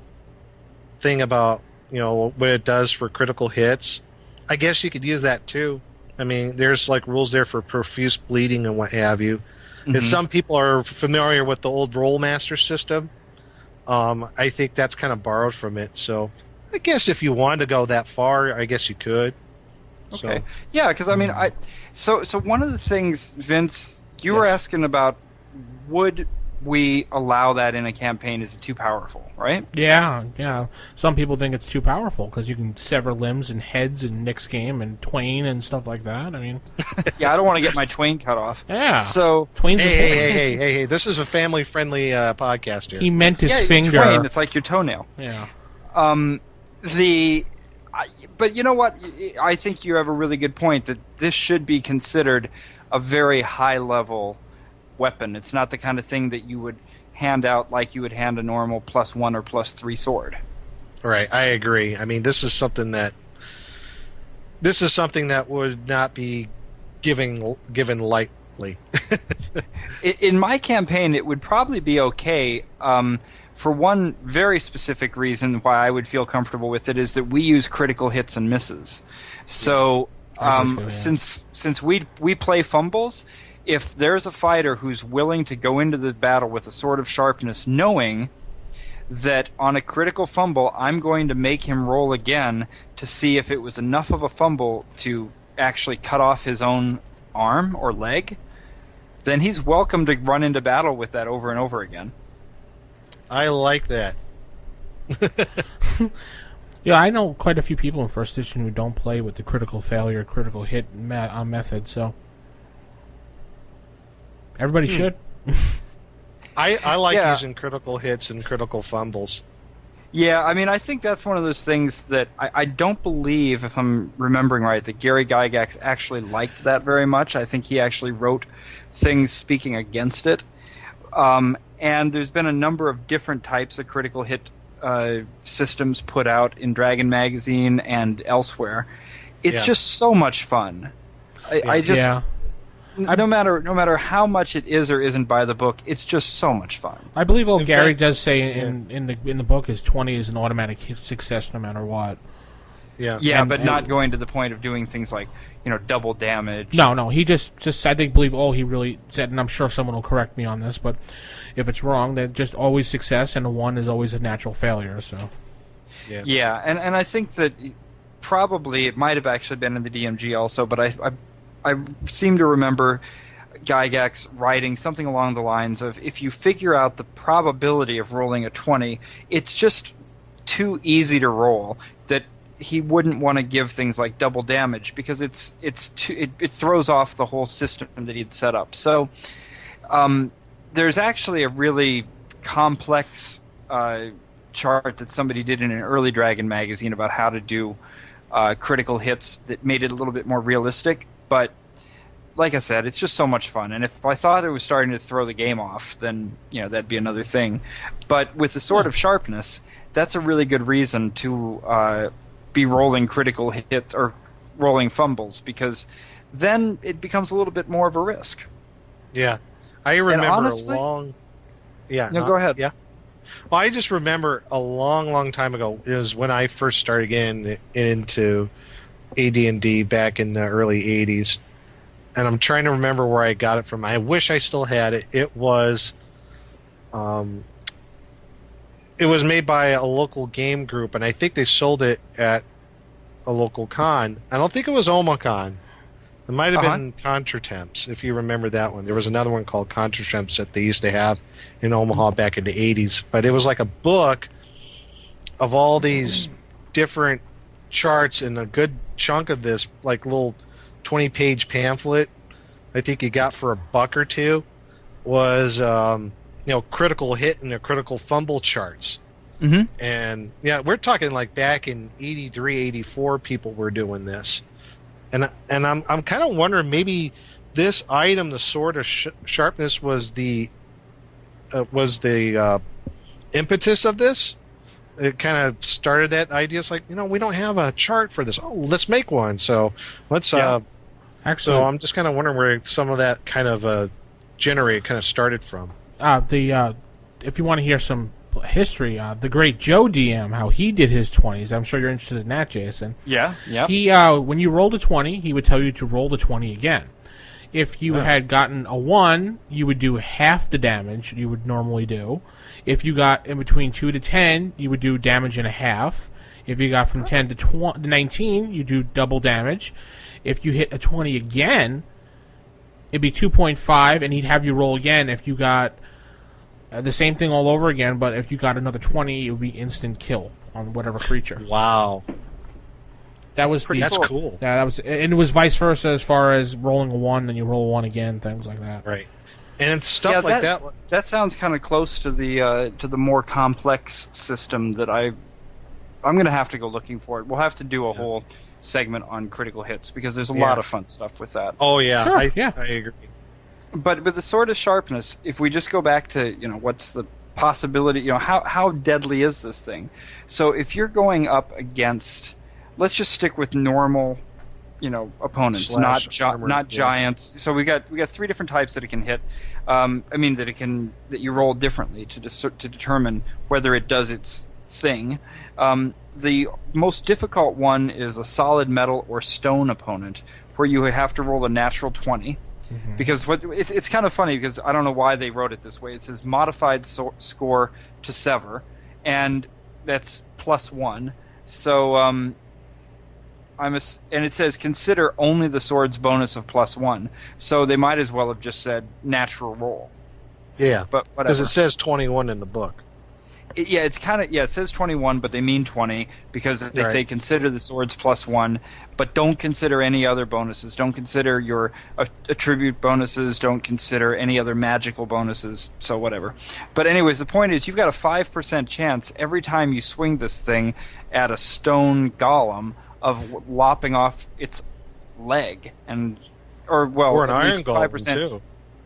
Speaker 7: thing about what it does for critical hits. I guess you could use that too. I mean, there's like rules there for profuse bleeding and what have you. And some people are familiar with the old Rollmaster system. I think that's kind of borrowed from it. So I guess if you wanted to go that far, I guess you could.
Speaker 6: Okay. So. Yeah, because I mean, so one of the things, Vince, you were asking about, would we allow that in a campaign? Is it too powerful, right?
Speaker 5: Yeah. Some people think it's too powerful because you can sever limbs and heads in Nick's game and Twain and stuff like that. I mean,
Speaker 6: yeah, I don't want to get my Twain cut off.
Speaker 5: Yeah.
Speaker 6: So
Speaker 5: Twain's
Speaker 7: hey! This is a family-friendly podcast here.
Speaker 5: He meant his finger.
Speaker 6: Twain, it's like your toenail.
Speaker 5: Yeah.
Speaker 6: But you know what? I think you have a really good point that this should be considered a very high-level weapon. It's not the kind of thing that you would hand out like you would hand a normal +1 or +3 sword.
Speaker 7: Right, I agree. I mean, this is something that would not be given lightly.
Speaker 6: In my campaign, it would probably be okay. For one very specific reason why I would feel comfortable with it is that we use critical hits and misses. So since we play fumbles, if there's a fighter who's willing to go into the battle with a sword of sharpness, knowing that on a critical fumble I'm going to make him roll again to see if it was enough of a fumble to actually cut off his own arm or leg, then he's welcome to run into battle with that over and over again.
Speaker 7: I like that.
Speaker 5: Yeah, I know quite a few people in First Edition who don't play with the critical failure, critical hit method, so everybody should.
Speaker 7: I like using critical hits and critical fumbles.
Speaker 6: Yeah, I mean, I think that's one of those things that I don't believe, if I'm remembering right, that Gary Gygax actually liked that very much. I think he actually wrote things speaking against it. And there's been a number of different types of critical hit systems put out in Dragon Magazine and elsewhere. It's just so much fun. No matter how much it is or isn't by the book, it's just so much fun.
Speaker 5: I believe Gary does say in the book is 20 is an automatic success no matter what.
Speaker 6: Yeah, but not going to the point of doing things like, double damage.
Speaker 5: No, he just I think believe all he really said, and I'm sure someone will correct me on this, but if it's wrong, that just always success and a 1 is always a natural failure. So.
Speaker 6: Yeah, and I think that probably it might have actually been in the DMG also, but I seem to remember Gygax writing something along the lines of, if you figure out the probability of rolling a 20, it's just too easy to roll that he wouldn't want to give things like double damage because it throws off the whole system that he'd set up. So there's actually a really complex chart that somebody did in an early Dragon magazine about how to do critical hits that made it a little bit more realistic. But like I said, it's just so much fun. And if I thought it was starting to throw the game off, then that'd be another thing. But with the Sword of Sharpness, that's a really good reason to be rolling critical hits or rolling fumbles, because then it becomes a little bit more of a risk.
Speaker 7: Yeah. I remember
Speaker 6: honestly,
Speaker 7: go ahead. Yeah. Well, I just remember a long time ago, it was when I first started getting into AD&D back in the early 80s. And I'm trying to remember where I got it from. I wish I still had it. It was made by a local game group, and I think they sold it at a local con. I don't think it was Omicon. It might have been Contretemps, if you remember that one. There was another one called Contretemps that they used to have in Omaha back in the 80s. But it was like a book of all these different charts, and a good chunk of this, like little 20-page pamphlet, I think you got for $1 or $2, was critical hit and the critical fumble charts.
Speaker 6: Mm-hmm.
Speaker 7: And yeah, we're talking like back in 83, 84, people were doing this. And I'm kind of wondering, maybe this item, the Sword of Sharpness, was the impetus of this. It kind of started that idea. It's like, we don't have a chart for this. Oh, let's make one. So let's.
Speaker 5: Actually,
Speaker 7: so I'm just kind of wondering where some of that kind of started from.
Speaker 5: If you want to hear some history, the great Joe DM, how he did his 20s. I'm sure you're interested in that, Jason.
Speaker 6: Yeah.
Speaker 5: He, when you rolled a 20, he would tell you to roll the 20 again. If you had gotten a 1, you would do half the damage you would normally do. If you got in between 2 to 10, you would do damage and a half. If you got from 10 to 19, you do double damage. If you hit a 20 again, it'd be 2.5, and he'd have you roll again. If you got the same thing all over again, but if you got another 20, it would be instant kill on whatever creature.
Speaker 7: Wow.
Speaker 5: That's
Speaker 7: cool.
Speaker 5: Yeah, that was, and it was vice versa as far as rolling a 1, then you roll a 1 again, things like that.
Speaker 7: Right. And stuff like that.
Speaker 6: That sounds kind of close to the more complex system that I'm going to have to go looking for it. We'll have to do a whole segment on critical hits, because there's a lot of fun stuff with that.
Speaker 7: Oh yeah,
Speaker 5: sure,
Speaker 7: I agree.
Speaker 6: But with the Sword of Sharpness, if we just go back to, what's the possibility, how deadly is this thing? So if you're going up against, let's just stick with normal, opponents, not giants. So we got 3 different types that it can hit. That you roll differently to determine whether it does its thing. The most difficult one is a solid metal or stone opponent, where you have to roll a natural 20. Mm-hmm. Because it's kind of funny, because I don't know why they wrote it this way. It says modified score to sever, and that's +1. So and it says consider only the sword's bonus of +1. So they might as well have just said natural roll.
Speaker 7: Yeah,
Speaker 6: but whatever.
Speaker 7: Because it says 21 in the book.
Speaker 6: It says 21, but they mean 20, because they say consider the sword's +1, but don't consider any other bonuses. Don't consider your attribute bonuses. Don't consider any other magical bonuses. So whatever. But anyways, the point is, you've got a 5% chance every time you swing this thing at a stone golem of lopping off its leg, or an iron golem too.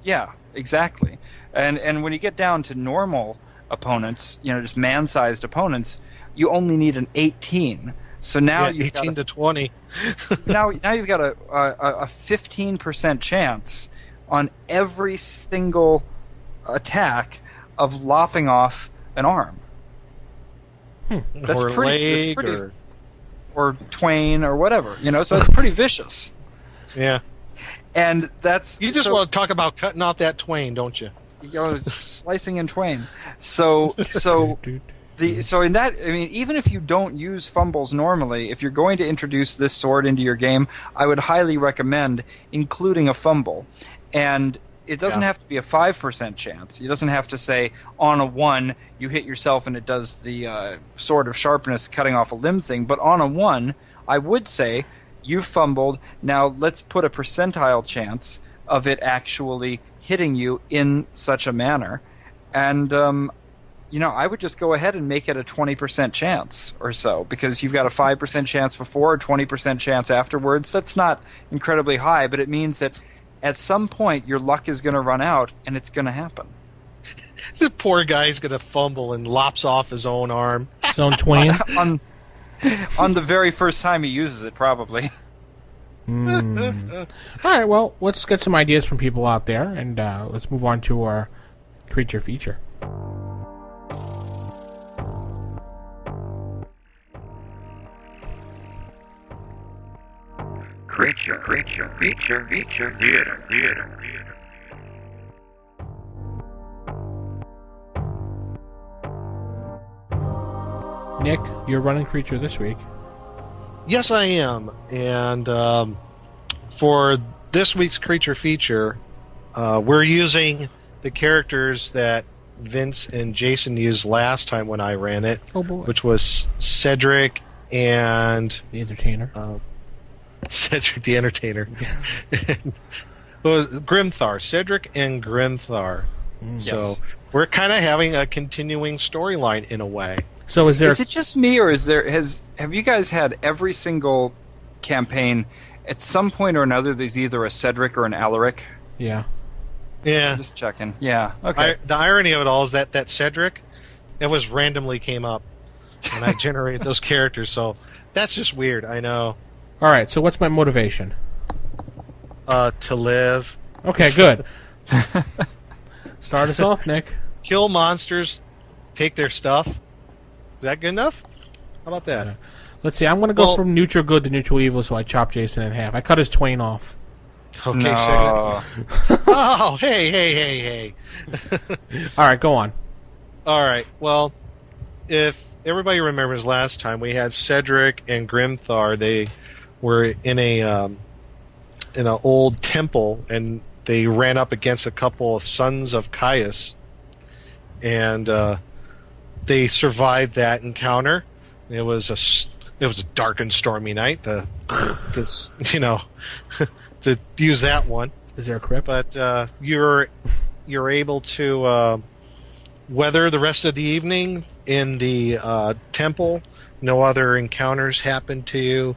Speaker 6: Yeah, exactly. And when you get down to normal opponents, just man-sized opponents, you only need an 18. So now you've
Speaker 7: 18 to 20.
Speaker 6: now you've got a 15% chance on every single attack of lopping off an arm. That's
Speaker 7: or
Speaker 6: pretty,
Speaker 7: leg,
Speaker 6: or twain, or whatever. So it's pretty vicious.
Speaker 7: Yeah.
Speaker 6: And that's
Speaker 7: you just want to talk about cutting off that twain, don't you?
Speaker 6: Slicing in twain. So in that, even if you don't use fumbles normally, if you're going to introduce this sword into your game, I would highly recommend including a fumble. And it doesn't have to be a 5% chance. It doesn't have to say on a 1 you hit yourself and it does the Sword of Sharpness cutting off a limb thing. But on a 1, I would say you've fumbled. Now let's put a percentile chance of it actually hitting you in such a manner. And, I would just go ahead and make it a 20% chance or so, because you've got a 5% chance before, a 20% chance afterwards. That's not incredibly high, but it means that at some point your luck is going to run out, and it's going to happen.
Speaker 7: This poor guy's going to fumble and lops off his own arm.
Speaker 5: His own twain?
Speaker 6: on the very first time he uses it, probably.
Speaker 5: All right, well, let's get some ideas from people out there, and let's move on to our creature feature.
Speaker 4: Creature theater.
Speaker 5: Nick, you're running creature this week.
Speaker 7: Yes, I am. And for this week's creature feature, we're using the characters that Vince and Jason used last time when I ran it, which was Cedric and
Speaker 5: The Entertainer.
Speaker 7: Cedric the Entertainer. It was Grimthar. Cedric and Grimthar. So
Speaker 6: Yes.
Speaker 7: we're kind of having a continuing storyline in a way.
Speaker 5: So is there?
Speaker 6: Is it just me, or have you guys had every single campaign at some point or another? There's either a Cedric or an Alaric.
Speaker 5: Yeah.
Speaker 7: Yeah.
Speaker 6: Just checking. Yeah. Okay.
Speaker 7: The irony of it all is that Cedric, it was randomly came up when I generated those characters. So that's just weird. I know.
Speaker 5: All right. So what's my motivation?
Speaker 7: To live,
Speaker 5: Okay, good. Start us off, Nick.
Speaker 7: kill monsters, take their stuff. Is that good enough? How about that?
Speaker 5: Let's see. I'm going to go
Speaker 7: Well-
Speaker 5: from neutral good to neutral evil, so I chop Jason in half. I cut his twain off.
Speaker 7: Okay,
Speaker 6: No.
Speaker 7: Cedric. Oh, hey.
Speaker 5: All right, go on.
Speaker 7: All right. Well, if everybody remembers last time, we had Cedric and Grimthar. They were in an old temple, and they ran up against a couple of sons of Caius, and they survived that encounter. It was a dark and stormy night. To use that one.
Speaker 5: Is there a crypt?
Speaker 7: But you're able to weather the rest of the evening in the temple. No other encounters happened to you.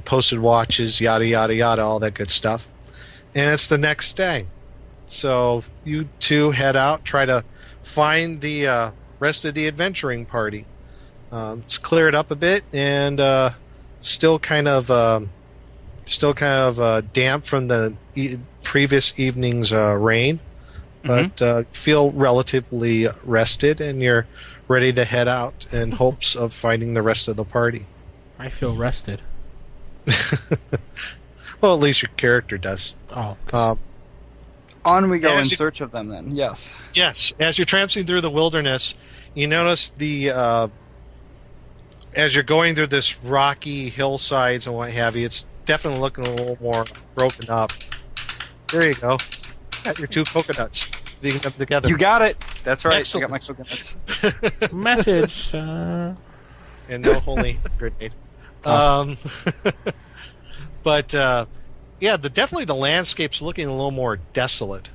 Speaker 7: Posted watches, yada yada yada, all that good stuff. And it's the next day, so you two head out, try to find the rest of the adventuring party. It's cleared up a bit, and still kind of damp from the previous evening's rain, but feel relatively rested, and you're ready to head out in hopes of finding the rest of the party.
Speaker 5: I feel rested.
Speaker 7: Well, at least your character does.
Speaker 5: Oh, 'cause-
Speaker 6: On we go
Speaker 7: Yeah,
Speaker 6: in
Speaker 7: as you-
Speaker 6: search of them. Then yes.
Speaker 7: Yes, as you're tramping through the wilderness, you notice as you're going through this rocky hillsides and what have you, it's definitely looking a little more broken up. There you go. Got your two coconuts. Leading them together.
Speaker 6: You got it. That's right.
Speaker 7: Excellent.
Speaker 6: I got my coconuts.
Speaker 5: message.
Speaker 7: And no holy grenade. But definitely the landscape's looking a little more desolate,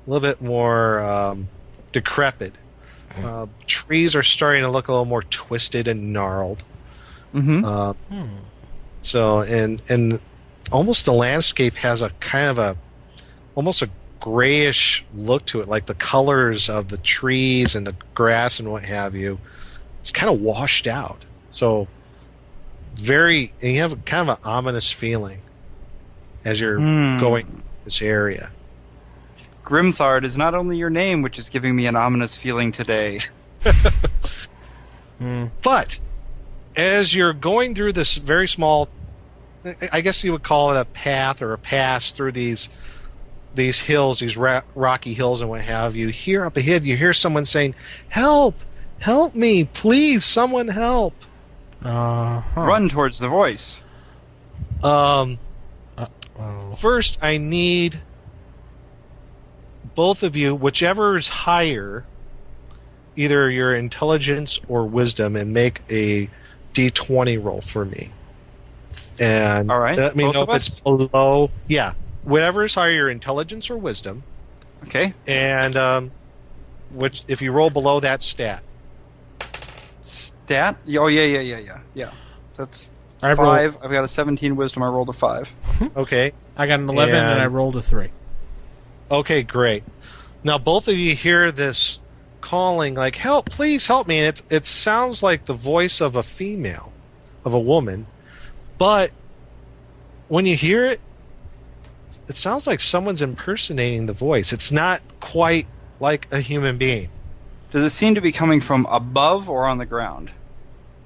Speaker 7: a little bit more decrepit. Trees are starting to look a little more twisted and gnarled. So and almost the landscape has a kind of almost a grayish look to it, like the colors of the trees and the grass and what have you. It's kind of washed out. So you have kind of an ominous feeling as you're going this area.
Speaker 6: Grimthard is not only your name, which is giving me an ominous feeling today.
Speaker 7: But as you're going through this very small, I guess you would call it a path or a pass through these hills, these rocky hills and what have you, here up ahead you hear someone saying, "Help! Help me! Please, someone help!"
Speaker 6: Run towards the voice.
Speaker 7: First, I need both of you, whichever is higher, either your intelligence or wisdom, and make a D20 roll for me. And
Speaker 6: All right,
Speaker 7: let me
Speaker 6: both
Speaker 7: know
Speaker 6: of
Speaker 7: if
Speaker 6: us?
Speaker 7: it's below. Yeah, whatever is higher, your intelligence or wisdom,
Speaker 6: Okay.
Speaker 7: and which if you roll below that stat.
Speaker 6: Stat? Oh, yeah. That's
Speaker 5: I
Speaker 6: 5. I've got a 17 wisdom. I rolled a 5.
Speaker 7: Okay.
Speaker 5: I got an 11 and I rolled a 3.
Speaker 7: Okay, great. Now both of you hear this calling, like, "Help! Please help me!" And it sounds like the voice of a female, of a woman, but when you hear it, it sounds like someone's impersonating the voice. It's not quite like a human being.
Speaker 6: Does it seem to be coming from above or on the ground?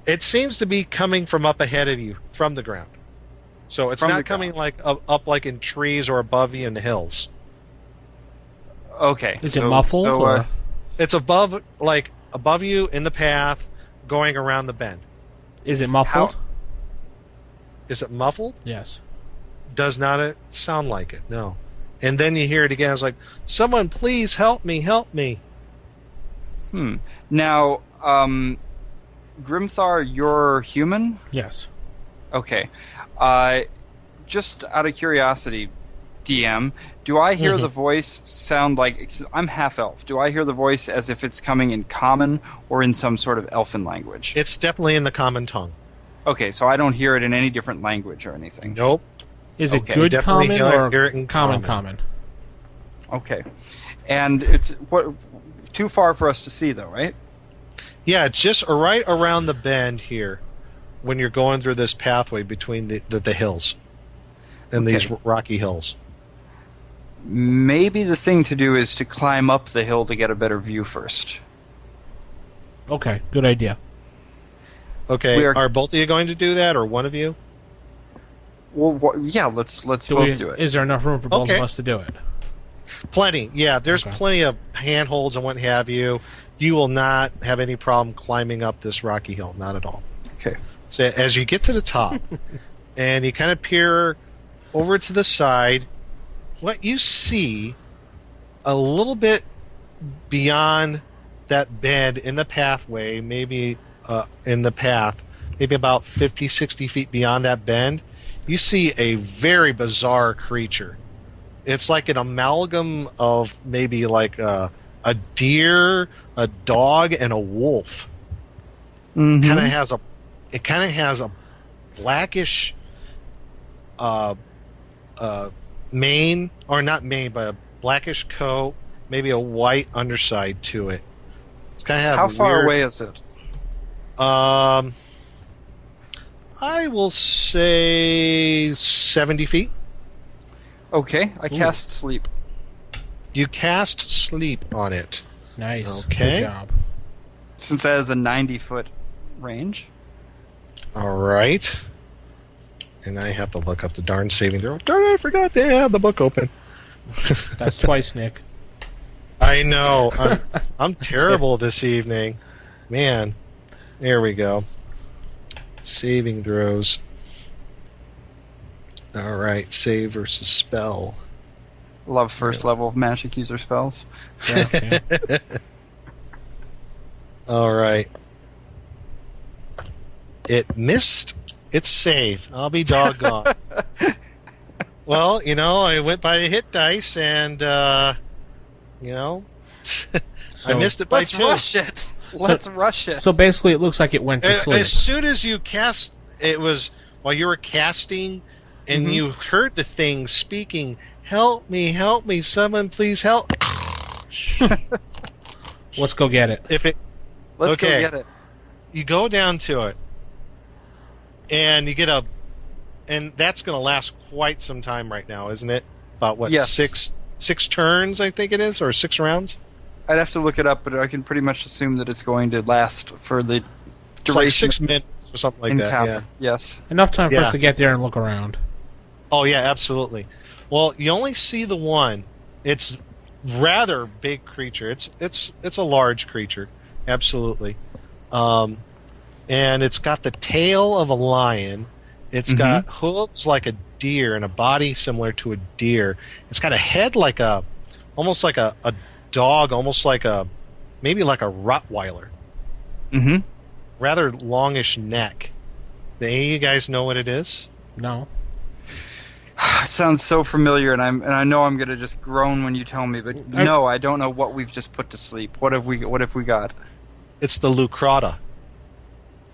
Speaker 7: It seems to be coming from up ahead of you, from the ground. So it's
Speaker 6: From the
Speaker 7: not coming like up like in trees or above you in the hills.
Speaker 6: Okay.
Speaker 5: Is it muffled? Or?
Speaker 7: It's above you in the path, going around the bend.
Speaker 5: Is it muffled?
Speaker 7: Is it muffled?
Speaker 5: Yes.
Speaker 7: Does not sound like it, no. And then you hear it again. It's like, someone please help me, help me.
Speaker 6: Now, Grimthar, you're human?
Speaker 5: Yes.
Speaker 6: Okay. Just out of curiosity, DM, do I hear the voice sound like... I'm half-elf. Do I hear the voice as if it's coming in common or in some sort of elfin language?
Speaker 7: It's definitely in the common tongue.
Speaker 6: Okay, so I don't hear it in any different language or anything.
Speaker 7: Nope.
Speaker 5: Is it
Speaker 6: Okay.
Speaker 5: good
Speaker 7: Definitely
Speaker 5: common
Speaker 7: hear
Speaker 5: or
Speaker 7: it in
Speaker 5: common?
Speaker 7: common.
Speaker 6: Okay. And it's too far for us to see, though, right?
Speaker 7: Yeah, it's just right around the bend here when you're going through this pathway between the hills and these rocky hills.
Speaker 6: Maybe the thing to do is to climb up the hill to get a better view first.
Speaker 5: Okay, good idea.
Speaker 7: Okay, are both of you going to do that, or one of you?
Speaker 6: Well, yeah, let's both do it.
Speaker 5: Is there enough room for both
Speaker 7: Okay.
Speaker 5: of us to do it?
Speaker 7: Plenty. Yeah, there's
Speaker 5: Okay.
Speaker 7: plenty of handholds and what have you. You will not have any problem climbing up this rocky hill, not at all.
Speaker 6: Okay.
Speaker 7: So as you get to the top, and you kind of peer over to the side, what you see a little bit beyond that bend in the pathway, maybe in the path, maybe about 50, 60 feet beyond that bend, you see a very bizarre creature. It's like an amalgam of maybe like a deer, a dog, and a wolf.
Speaker 6: Mm-hmm.
Speaker 7: It kind of has a blackish mane, or not mane, but a blackish coat, maybe a white underside to it. It's kind of
Speaker 6: How far away is it?
Speaker 7: I will say 70 feet.
Speaker 6: Okay, I cast sleep.
Speaker 7: You cast sleep on it.
Speaker 5: Nice.
Speaker 7: Okay.
Speaker 5: Good job.
Speaker 6: Since that is a 90-foot range.
Speaker 7: All right. And I have to look up the darn saving throw. Darn it, I forgot to have the book open.
Speaker 5: That's twice, Nick.
Speaker 7: I know. I'm terrible this evening. Man. There we go. Saving throws. All right. Save versus spell.
Speaker 6: Love first level of magic user spells.
Speaker 5: Yeah.
Speaker 7: All right. It missed its save. I'll be doggone. Well, I went by the hit dice, and I missed it by
Speaker 6: Let's
Speaker 7: 2.
Speaker 6: rush it. Let's rush it.
Speaker 5: So basically, it looks like it went to sleep.
Speaker 7: As soon as you cast, it was while you were casting, and you heard the thing speaking, help me, someone please help.
Speaker 5: Let's go get it.
Speaker 6: Let's
Speaker 7: okay.
Speaker 6: go get it.
Speaker 7: You go down to it, and you get and that's going to last quite some time right now, isn't it? About what,
Speaker 6: Yes.
Speaker 7: six turns, I think it is, or 6 rounds?
Speaker 6: I'd have to look it up, but I can pretty much assume that it's going to last for the
Speaker 7: It's like
Speaker 6: duration
Speaker 7: 6 minutes or something like
Speaker 6: in
Speaker 7: that.
Speaker 6: town.
Speaker 7: Yeah.
Speaker 6: Yes.
Speaker 5: Enough time for
Speaker 7: Yeah.
Speaker 5: us to get there and look around.
Speaker 7: Oh yeah, absolutely. Well, you only see the one. It's rather big creature. It's a large creature, absolutely. And it's got the tail of a lion. It's got hooves like a deer and a body similar to a deer. It's got a head almost like a dog, almost like maybe like a Rottweiler.
Speaker 6: Mm-hmm.
Speaker 7: Rather longish neck. Do any of you guys know what it is?
Speaker 5: No.
Speaker 6: It sounds so familiar, and I know I'm going to just groan when you tell me, but no, I don't know what we've just put to sleep. What have we got?
Speaker 7: It's the Lucrata.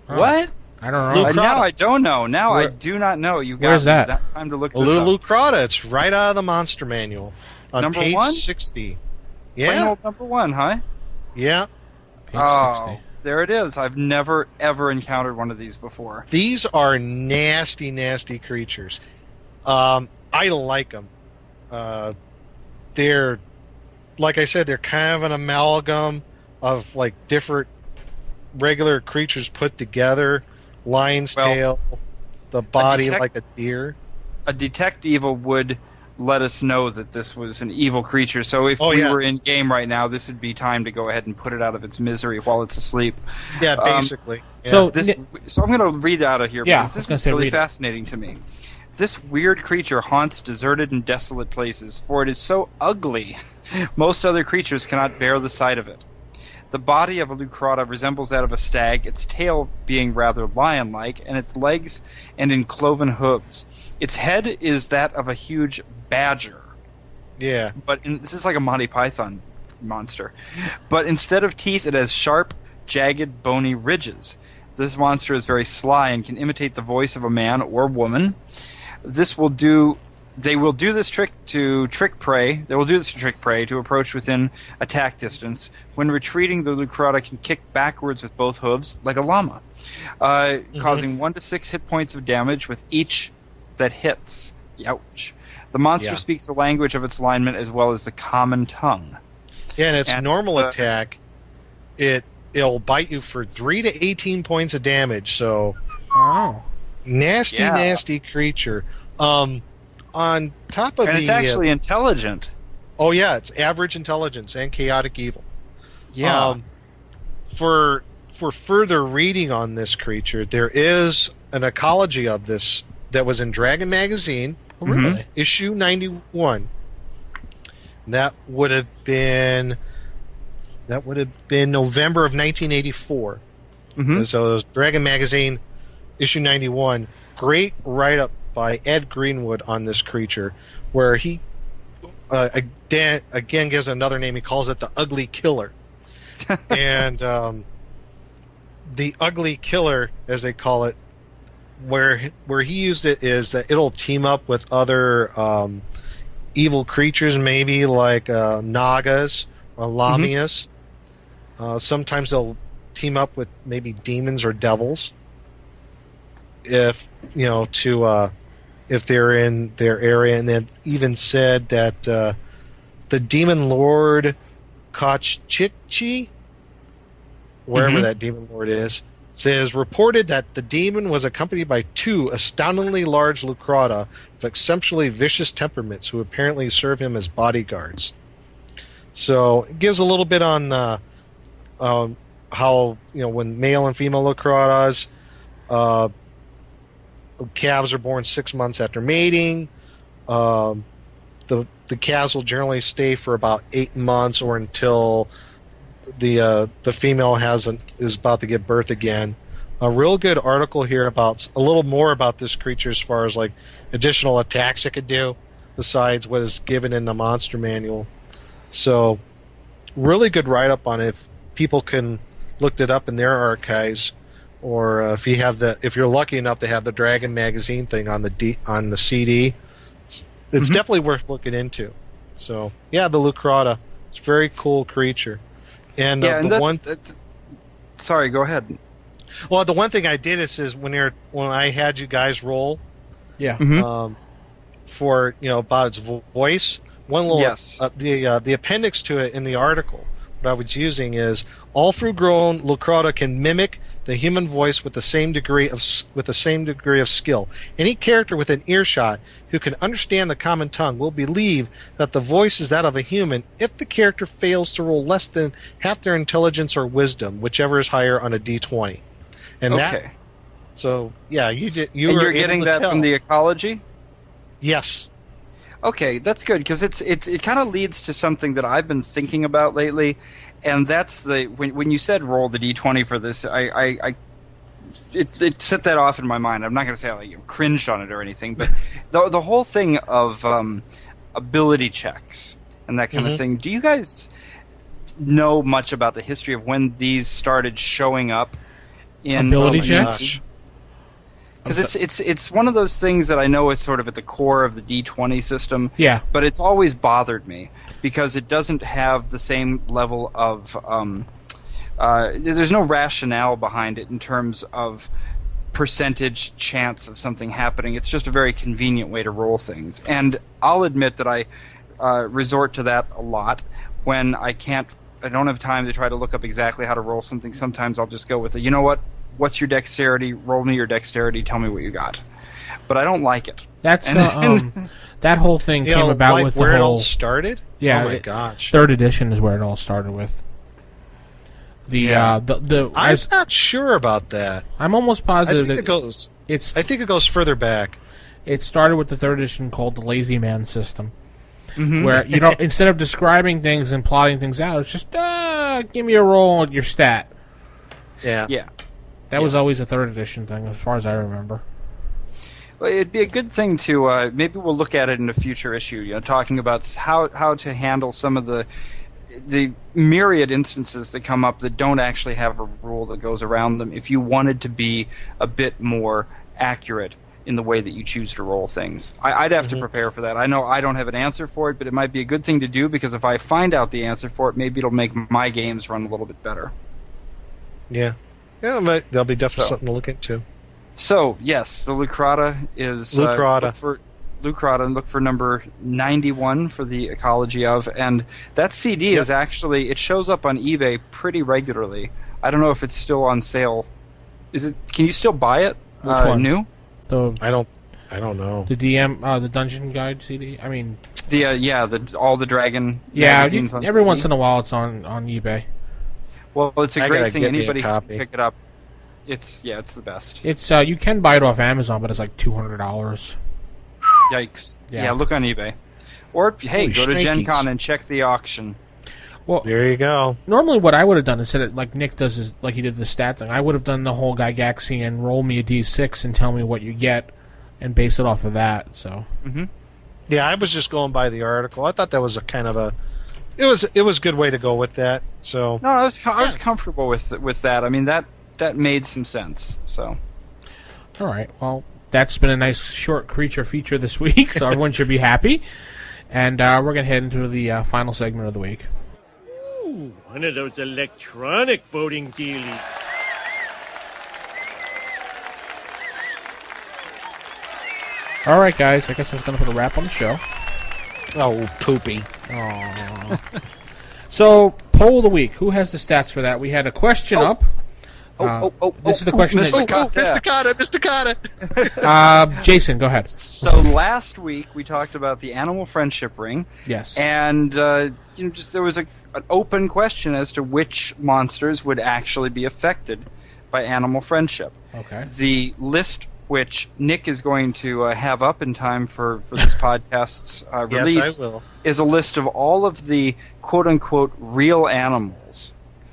Speaker 5: Oh,
Speaker 6: What?
Speaker 5: I don't know.
Speaker 7: Luke-
Speaker 6: Now I don't know. Now I
Speaker 5: Where-
Speaker 6: do not know. You got
Speaker 5: where's
Speaker 6: me.
Speaker 5: that?
Speaker 6: Time to look
Speaker 7: A
Speaker 6: this
Speaker 7: little
Speaker 6: up.
Speaker 7: Lucrata. It's right out of the monster manual. On
Speaker 6: Number
Speaker 7: page
Speaker 6: 1?
Speaker 7: 60.
Speaker 6: Plain
Speaker 7: Yeah.
Speaker 6: old number 1, huh?
Speaker 7: Yeah.
Speaker 5: Page
Speaker 6: Oh,
Speaker 5: 60.
Speaker 6: there it is. I've never ever encountered one of these before.
Speaker 7: These are nasty, nasty creatures. I like them. They're, like I said, they're kind of an amalgam of like different regular creatures put together. Lion's
Speaker 6: Well,
Speaker 7: tail, the body
Speaker 6: detect-
Speaker 7: like a deer.
Speaker 6: A detect evil would let us know that this was an evil creature. So if we were in game right now, this would be time to go ahead and put it out of its misery while it's asleep.
Speaker 7: Yeah, basically.
Speaker 5: So
Speaker 6: I'm going to read out of here because this is really
Speaker 5: read
Speaker 6: fascinating to me. This weird creature haunts deserted and desolate places, for it is so ugly, most other creatures cannot bear the sight of it. The body of a Lucrata resembles that of a stag, its tail being rather lion-like, and its legs and encloven hooves. Its head is that of a huge badger.
Speaker 7: Yeah.
Speaker 6: This is like a Monty Python monster. But instead of teeth, it has sharp, jagged, bony ridges. This monster is very sly and can imitate the voice of a man or woman. They will do this to trick prey to approach within attack distance. When retreating, the Lucrata can kick backwards with both hooves, like a llama, causing 1 to 6 hit points of damage with each that hits. Ouch. The monster speaks the language of its alignment as well as the common tongue.
Speaker 7: Yeah, and its normal attack, it'll bite you for 3 to 18 points of damage, so...
Speaker 5: Oh.
Speaker 7: Nasty creature. On top of
Speaker 6: and it's actually intelligent.
Speaker 7: Oh yeah, it's average intelligence and chaotic evil.
Speaker 6: Yeah.
Speaker 7: For further reading on this creature, there is an ecology of this that was in Dragon Magazine, issue 91. That would have been November of 1984. So it was Dragon Magazine, issue 91. Great write-up by Ed Greenwood on this creature, where he again gives another name. He calls it the Ugly Killer. And the Ugly Killer, as they call it, where he used it is that it'll team up with other evil creatures, maybe like Nagas or Lamias. Sometimes they'll team up with maybe demons or devils. If they're in their area, and then even said that the demon lord Kochikchi, wherever that demon lord is, says reported that the demon was accompanied by 2 astoundingly large Lucrata with exceptionally vicious temperaments who apparently serve him as bodyguards. So it gives a little bit on how when male and female Lucratas. Calves are born 6 months after mating. The calves will generally stay for about 8 months or until the female is about to give birth again. A real good article here about a little more about this creature as far as like additional attacks it could do besides what is given in the monster manual. So really good write-up on it. If people can look it up in their archives. Or if you're lucky enough to have the Dragon Magazine thing on the CD, it's definitely worth looking into. So yeah, the Lucrata, it's a very cool creature. And
Speaker 6: sorry, go ahead.
Speaker 7: Well, the one thing I did is when I had you guys roll, for about its voice, one little the appendix to it in the article. What I was using is all full-grown Lucrata can mimic the human voice with the same degree of skill. Any character within earshot who can understand the common tongue will believe that the voice is that of a human if the character fails to roll less than half their intelligence or wisdom, whichever is higher on a D20. And so yeah, you're
Speaker 6: getting that from the ecology?
Speaker 7: Yes.
Speaker 6: Okay, that's good because it kind of leads to something that I've been thinking about lately, and that's when you said roll the d20 for this, it set that off in my mind. I'm not going to say I cringed on it or anything, but the whole thing of ability checks and that kind of thing. Do you guys know much about the history of when these started showing up in
Speaker 5: ability checks?
Speaker 6: Because it's one of those things that I know is sort of at the core of the D20 system.
Speaker 5: Yeah.
Speaker 6: But it's always bothered me because it doesn't have the same level of there's no rationale behind it in terms of percentage chance of something happening. It's just a very convenient way to roll things. And I'll admit that I resort to that a lot when I don't have time to try to look up exactly how to roll something. Sometimes I'll just go with it. You know what? What's your dexterity? Roll me your dexterity. Tell me what you got. but I don't like it.
Speaker 5: That's that whole thing came about with
Speaker 7: where
Speaker 5: the
Speaker 7: it all
Speaker 5: whole
Speaker 7: started.
Speaker 5: Yeah,
Speaker 7: oh my gosh.
Speaker 5: 3rd edition is where it all started with.
Speaker 7: I'm not sure about that.
Speaker 5: I'm almost positive
Speaker 7: I think it goes further back.
Speaker 5: It started with the 3rd edition called the Lazy Man system, where you don't instead of describing things and plotting things out, it's just give me a roll on your stat.
Speaker 7: Yeah.
Speaker 5: That was always a 3rd edition thing, as far as I remember.
Speaker 6: Well, it'd be a good thing to maybe we'll look at it in a future issue. Talking about how to handle some of the myriad instances that come up that don't actually have a rule that goes around them. If you wanted to be a bit more accurate in the way that you choose to roll things, I'd have to prepare for that. I know I don't have an answer for it, but it might be a good thing to do because if I find out the answer for it, maybe it'll make my games run a little bit better.
Speaker 7: Yeah, there'll be definitely something to look into.
Speaker 6: So yes, the Lucrata is Lucrata, and look for number 91 for the Ecology of, and that CD is actually, it shows up on eBay pretty regularly. I don't know if it's still on sale. Can you still buy it?
Speaker 5: Which one?
Speaker 6: New?
Speaker 7: I don't know.
Speaker 5: The DM, the Dungeon Guide CD. I mean,
Speaker 6: all the Dragon.
Speaker 5: Yeah,
Speaker 6: magazines on
Speaker 5: every
Speaker 6: CD.
Speaker 5: once in a while it's on eBay.
Speaker 6: Well, it's a great thing. Anybody can
Speaker 7: copy.
Speaker 6: pick it up. It's the best.
Speaker 5: It's you can buy it off Amazon, but it's like $200.
Speaker 6: Yikes!
Speaker 5: Yeah.
Speaker 6: Yeah, look on eBay, or hey, go to Gen
Speaker 7: shnikes.
Speaker 6: Con and check the auction.
Speaker 5: Well,
Speaker 7: There you go.
Speaker 5: normally what I would have done instead of like Nick does is like he did the stat thing. I would have done the whole Gygaxian roll me a d6 and tell me what you get, and base it off of that. So
Speaker 7: Yeah, I was just going by the article. I thought that was it was a good way to go with that. So
Speaker 6: No, I was comfortable with that. I mean that made some sense. So
Speaker 5: all right, well that's been a nice short creature feature this week, so everyone should be happy. And we're gonna head into the final segment of the week.
Speaker 8: One of those electronic voting dealies.
Speaker 5: All right, guys, I guess that's going to put a wrap on the show.
Speaker 7: oh, poopy.
Speaker 5: So, poll of the week. Who has the stats for that? We had a question up. This is the question.
Speaker 6: Mr.
Speaker 7: Mr. Cotta.
Speaker 5: Jason, go ahead.
Speaker 6: So last week we talked about the animal friendship ring.
Speaker 5: Yes.
Speaker 6: And there was an open question as to which monsters would actually be affected by animal friendship.
Speaker 5: Okay.
Speaker 6: The list which Nick is going to have up in time for this podcast's release
Speaker 7: Yes, I will.
Speaker 6: is a list of all of the quote-unquote real animals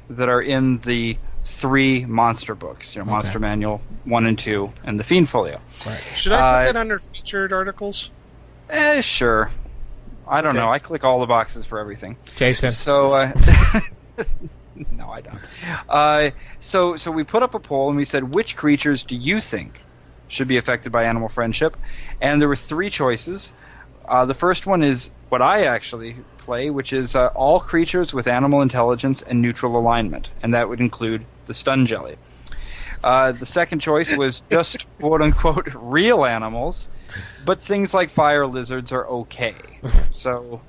Speaker 6: that are in the 3 monster books, Monster Manual 1 and 2, and the Fiend Folio.
Speaker 5: Right.
Speaker 7: Should I put that under featured articles?
Speaker 6: Sure. I don't know. I click all the boxes for everything.
Speaker 5: Jason.
Speaker 6: So, no, I don't. So we put up a poll and we said, which creatures do you think should be affected by animal friendship? And there were 3 choices. The first one is what I actually play, which is all creatures with animal intelligence and neutral alignment, and that would include the stun jelly. The second choice was just quote-unquote real animals, but things like fire lizards are okay. So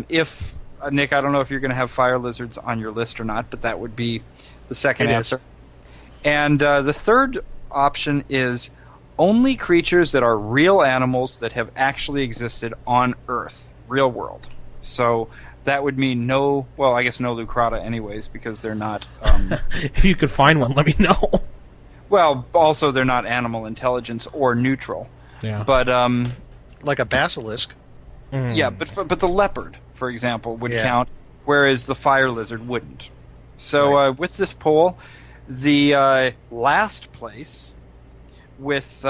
Speaker 6: if Nick, I don't know if you're going to have fire lizards on your list or not, but that would be the second answer. And the third option is only creatures that are real animals that have actually existed on Earth, real world. So that would mean no Lucrata anyways, because they're not...
Speaker 5: if you could find one, let me know.
Speaker 6: Well, also they're not animal intelligence or neutral.
Speaker 5: Yeah.
Speaker 6: But
Speaker 7: Like a basilisk.
Speaker 6: yeah, but the leopard, for example, would count, whereas the fire lizard wouldn't. So with this poll, the last place with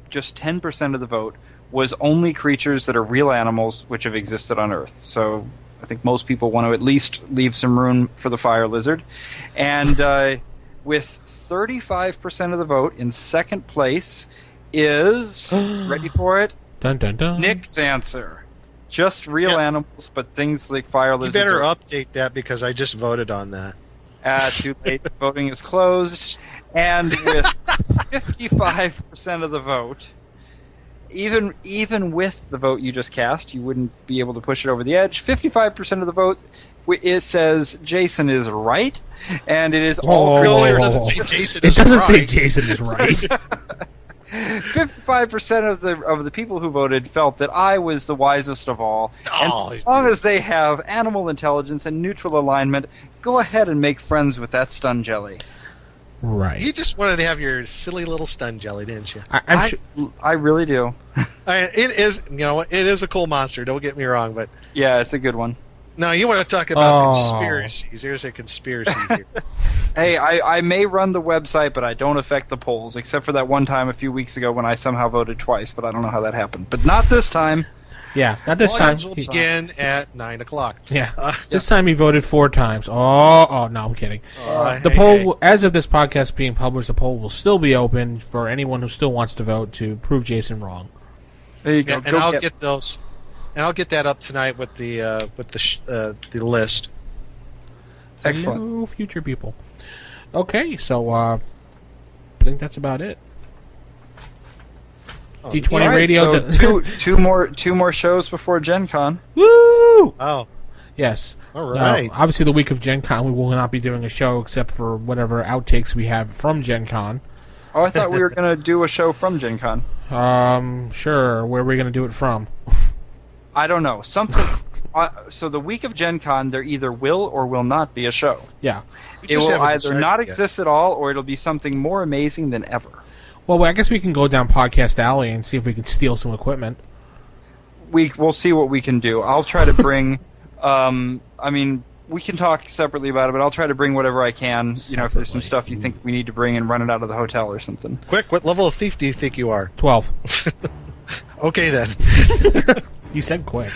Speaker 6: just 10% of the vote was only creatures that are real animals which have existed on Earth. So I think most people want to at least leave some room for the fire lizard. And with 35% of the vote, in second place is, ready for it?
Speaker 5: Dun, dun, dun.
Speaker 6: Nick's answer. Just real animals, but things like fire
Speaker 7: You
Speaker 6: lizards.
Speaker 7: better update that because I just voted on that.
Speaker 6: Too late. Voting is closed. And with 55% of the vote, even with the vote you just cast, you wouldn't be able to push it over the edge. 55% of the vote, it says Jason is right, and it is all creatures.
Speaker 7: It doesn't say Jason
Speaker 5: It
Speaker 7: is
Speaker 5: doesn't
Speaker 7: right.
Speaker 5: say Jason is right.
Speaker 6: 55% of the people who voted felt that I was the wisest of all. And as long as they have animal intelligence and neutral alignment, go ahead and make friends with that stun jelly.
Speaker 5: Right.
Speaker 7: You just wanted to have your silly little stun jelly, didn't you?
Speaker 6: I really do.
Speaker 7: It is, it is a cool monster. Don't get me wrong, but
Speaker 6: yeah, it's a good one.
Speaker 7: No, you want to talk about conspiracies. There's a conspiracy here.
Speaker 6: Hey, I may run the website, but I don't affect the polls, except for that one time a few weeks ago when I somehow voted twice, but I don't know how that happened. But not this time.
Speaker 5: Yeah, not this time.
Speaker 7: Will begin at 9 o'clock.
Speaker 5: Yeah, this time he voted 4 times. Oh, no, I'm kidding. The poll, as of this podcast being published, the poll will still be open for anyone who still wants to vote to prove Jason wrong.
Speaker 6: There you go.
Speaker 7: And I'll get those. And I'll get that up tonight with the list.
Speaker 6: Excellent.
Speaker 5: Hello, future people. Okay, so I think that's about it. D20
Speaker 6: right,
Speaker 5: Radio.
Speaker 6: So two more shows before Gen Con.
Speaker 5: Woo!
Speaker 7: Oh,
Speaker 5: yes.
Speaker 7: All right.
Speaker 5: Obviously, the week of Gen Con, we will not be doing a show except for whatever outtakes we have from Gen Con.
Speaker 6: Oh, I thought we were going to do a show from Gen Con.
Speaker 5: Sure. Where are we going to do it from?
Speaker 6: I don't know. Something. So the week of Gen Con, there either will or will not be a show.
Speaker 5: Yeah.
Speaker 6: It will either not exist at all, or it'll be something more amazing than ever.
Speaker 5: Well, I guess we can go down Podcast Alley and see if we can steal some equipment.
Speaker 6: We'll see what we can do. I'll try to bring. We can talk separately about it, but I'll try to bring whatever I can. If there's some stuff you think we need to bring and run it out of the hotel or something.
Speaker 7: Quick, what level of thief do you think you are?
Speaker 5: 12.
Speaker 7: Okay, then.
Speaker 5: You said quick.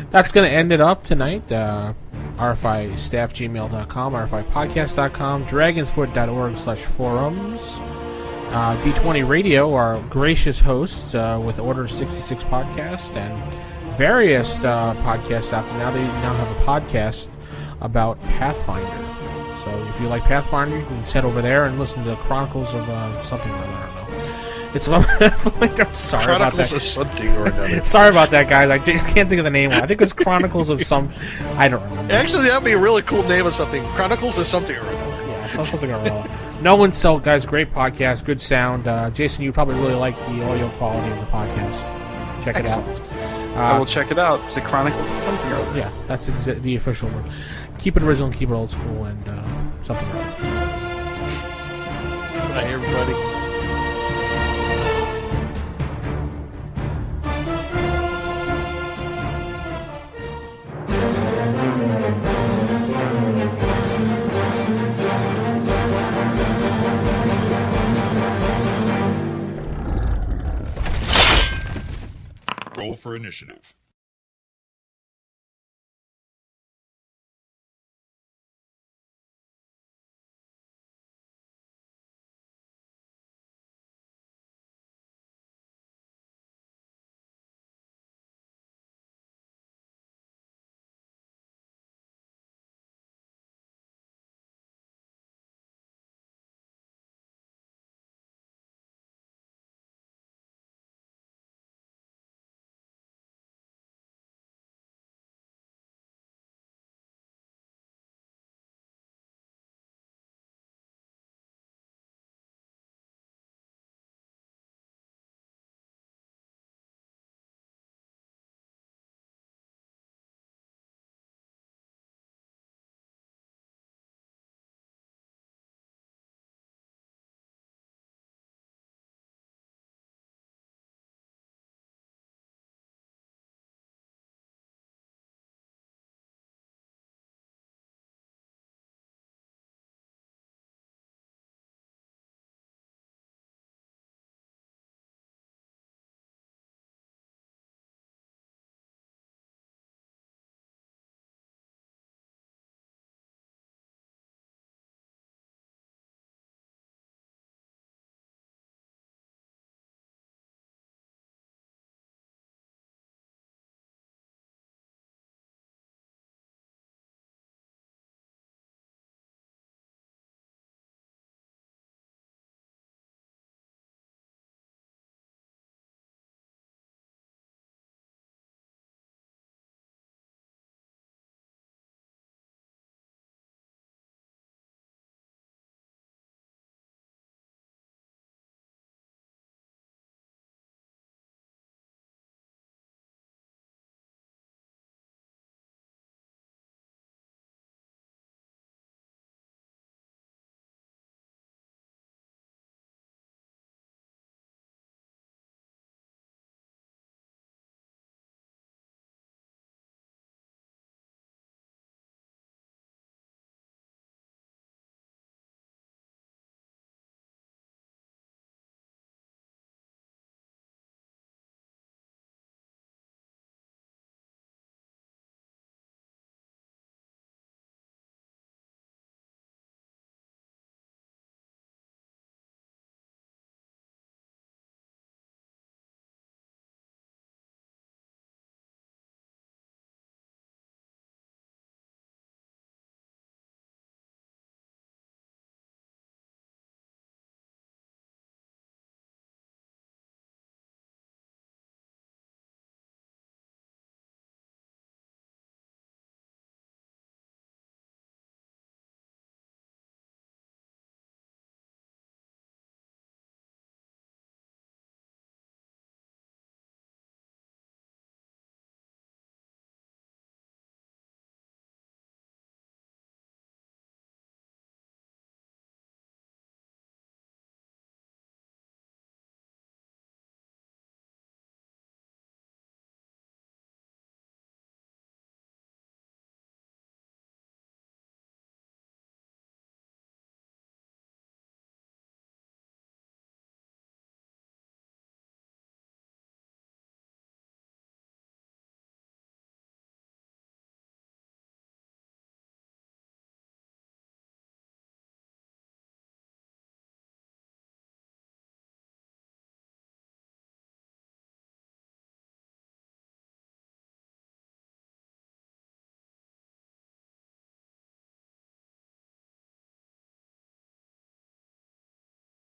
Speaker 5: That's going to end it up tonight. RFIstaffgmail.com, RFIpodcast.com, dragonsfoot.org/forums. D20 Radio, our gracious hosts with Order 66 podcast and various podcasts out there. Now they now have a podcast about Pathfinder. So if you like Pathfinder, you can head over there and listen to Chronicles of something or other. I don't know. It's I'm sorry
Speaker 7: Chronicles
Speaker 5: about that.
Speaker 7: of something or another.
Speaker 5: Sorry about that, guys. I can't think of the name. I think it was Chronicles of some. I don't remember.
Speaker 7: Actually, that would be a really cool name of something. Chronicles of something or another.
Speaker 5: Yeah, something or other. No One Sold, guys. Great podcast. Good sound. Jason, you probably really like the audio quality of the podcast. Check
Speaker 6: Excellent.
Speaker 5: it
Speaker 6: I
Speaker 5: out.
Speaker 6: will check it out. The Chronicles of something or other.
Speaker 5: Yeah, that's the official word. Keep it original, keep it old school, and something or other.
Speaker 7: Bye, everybody.
Speaker 9: Roll for initiative.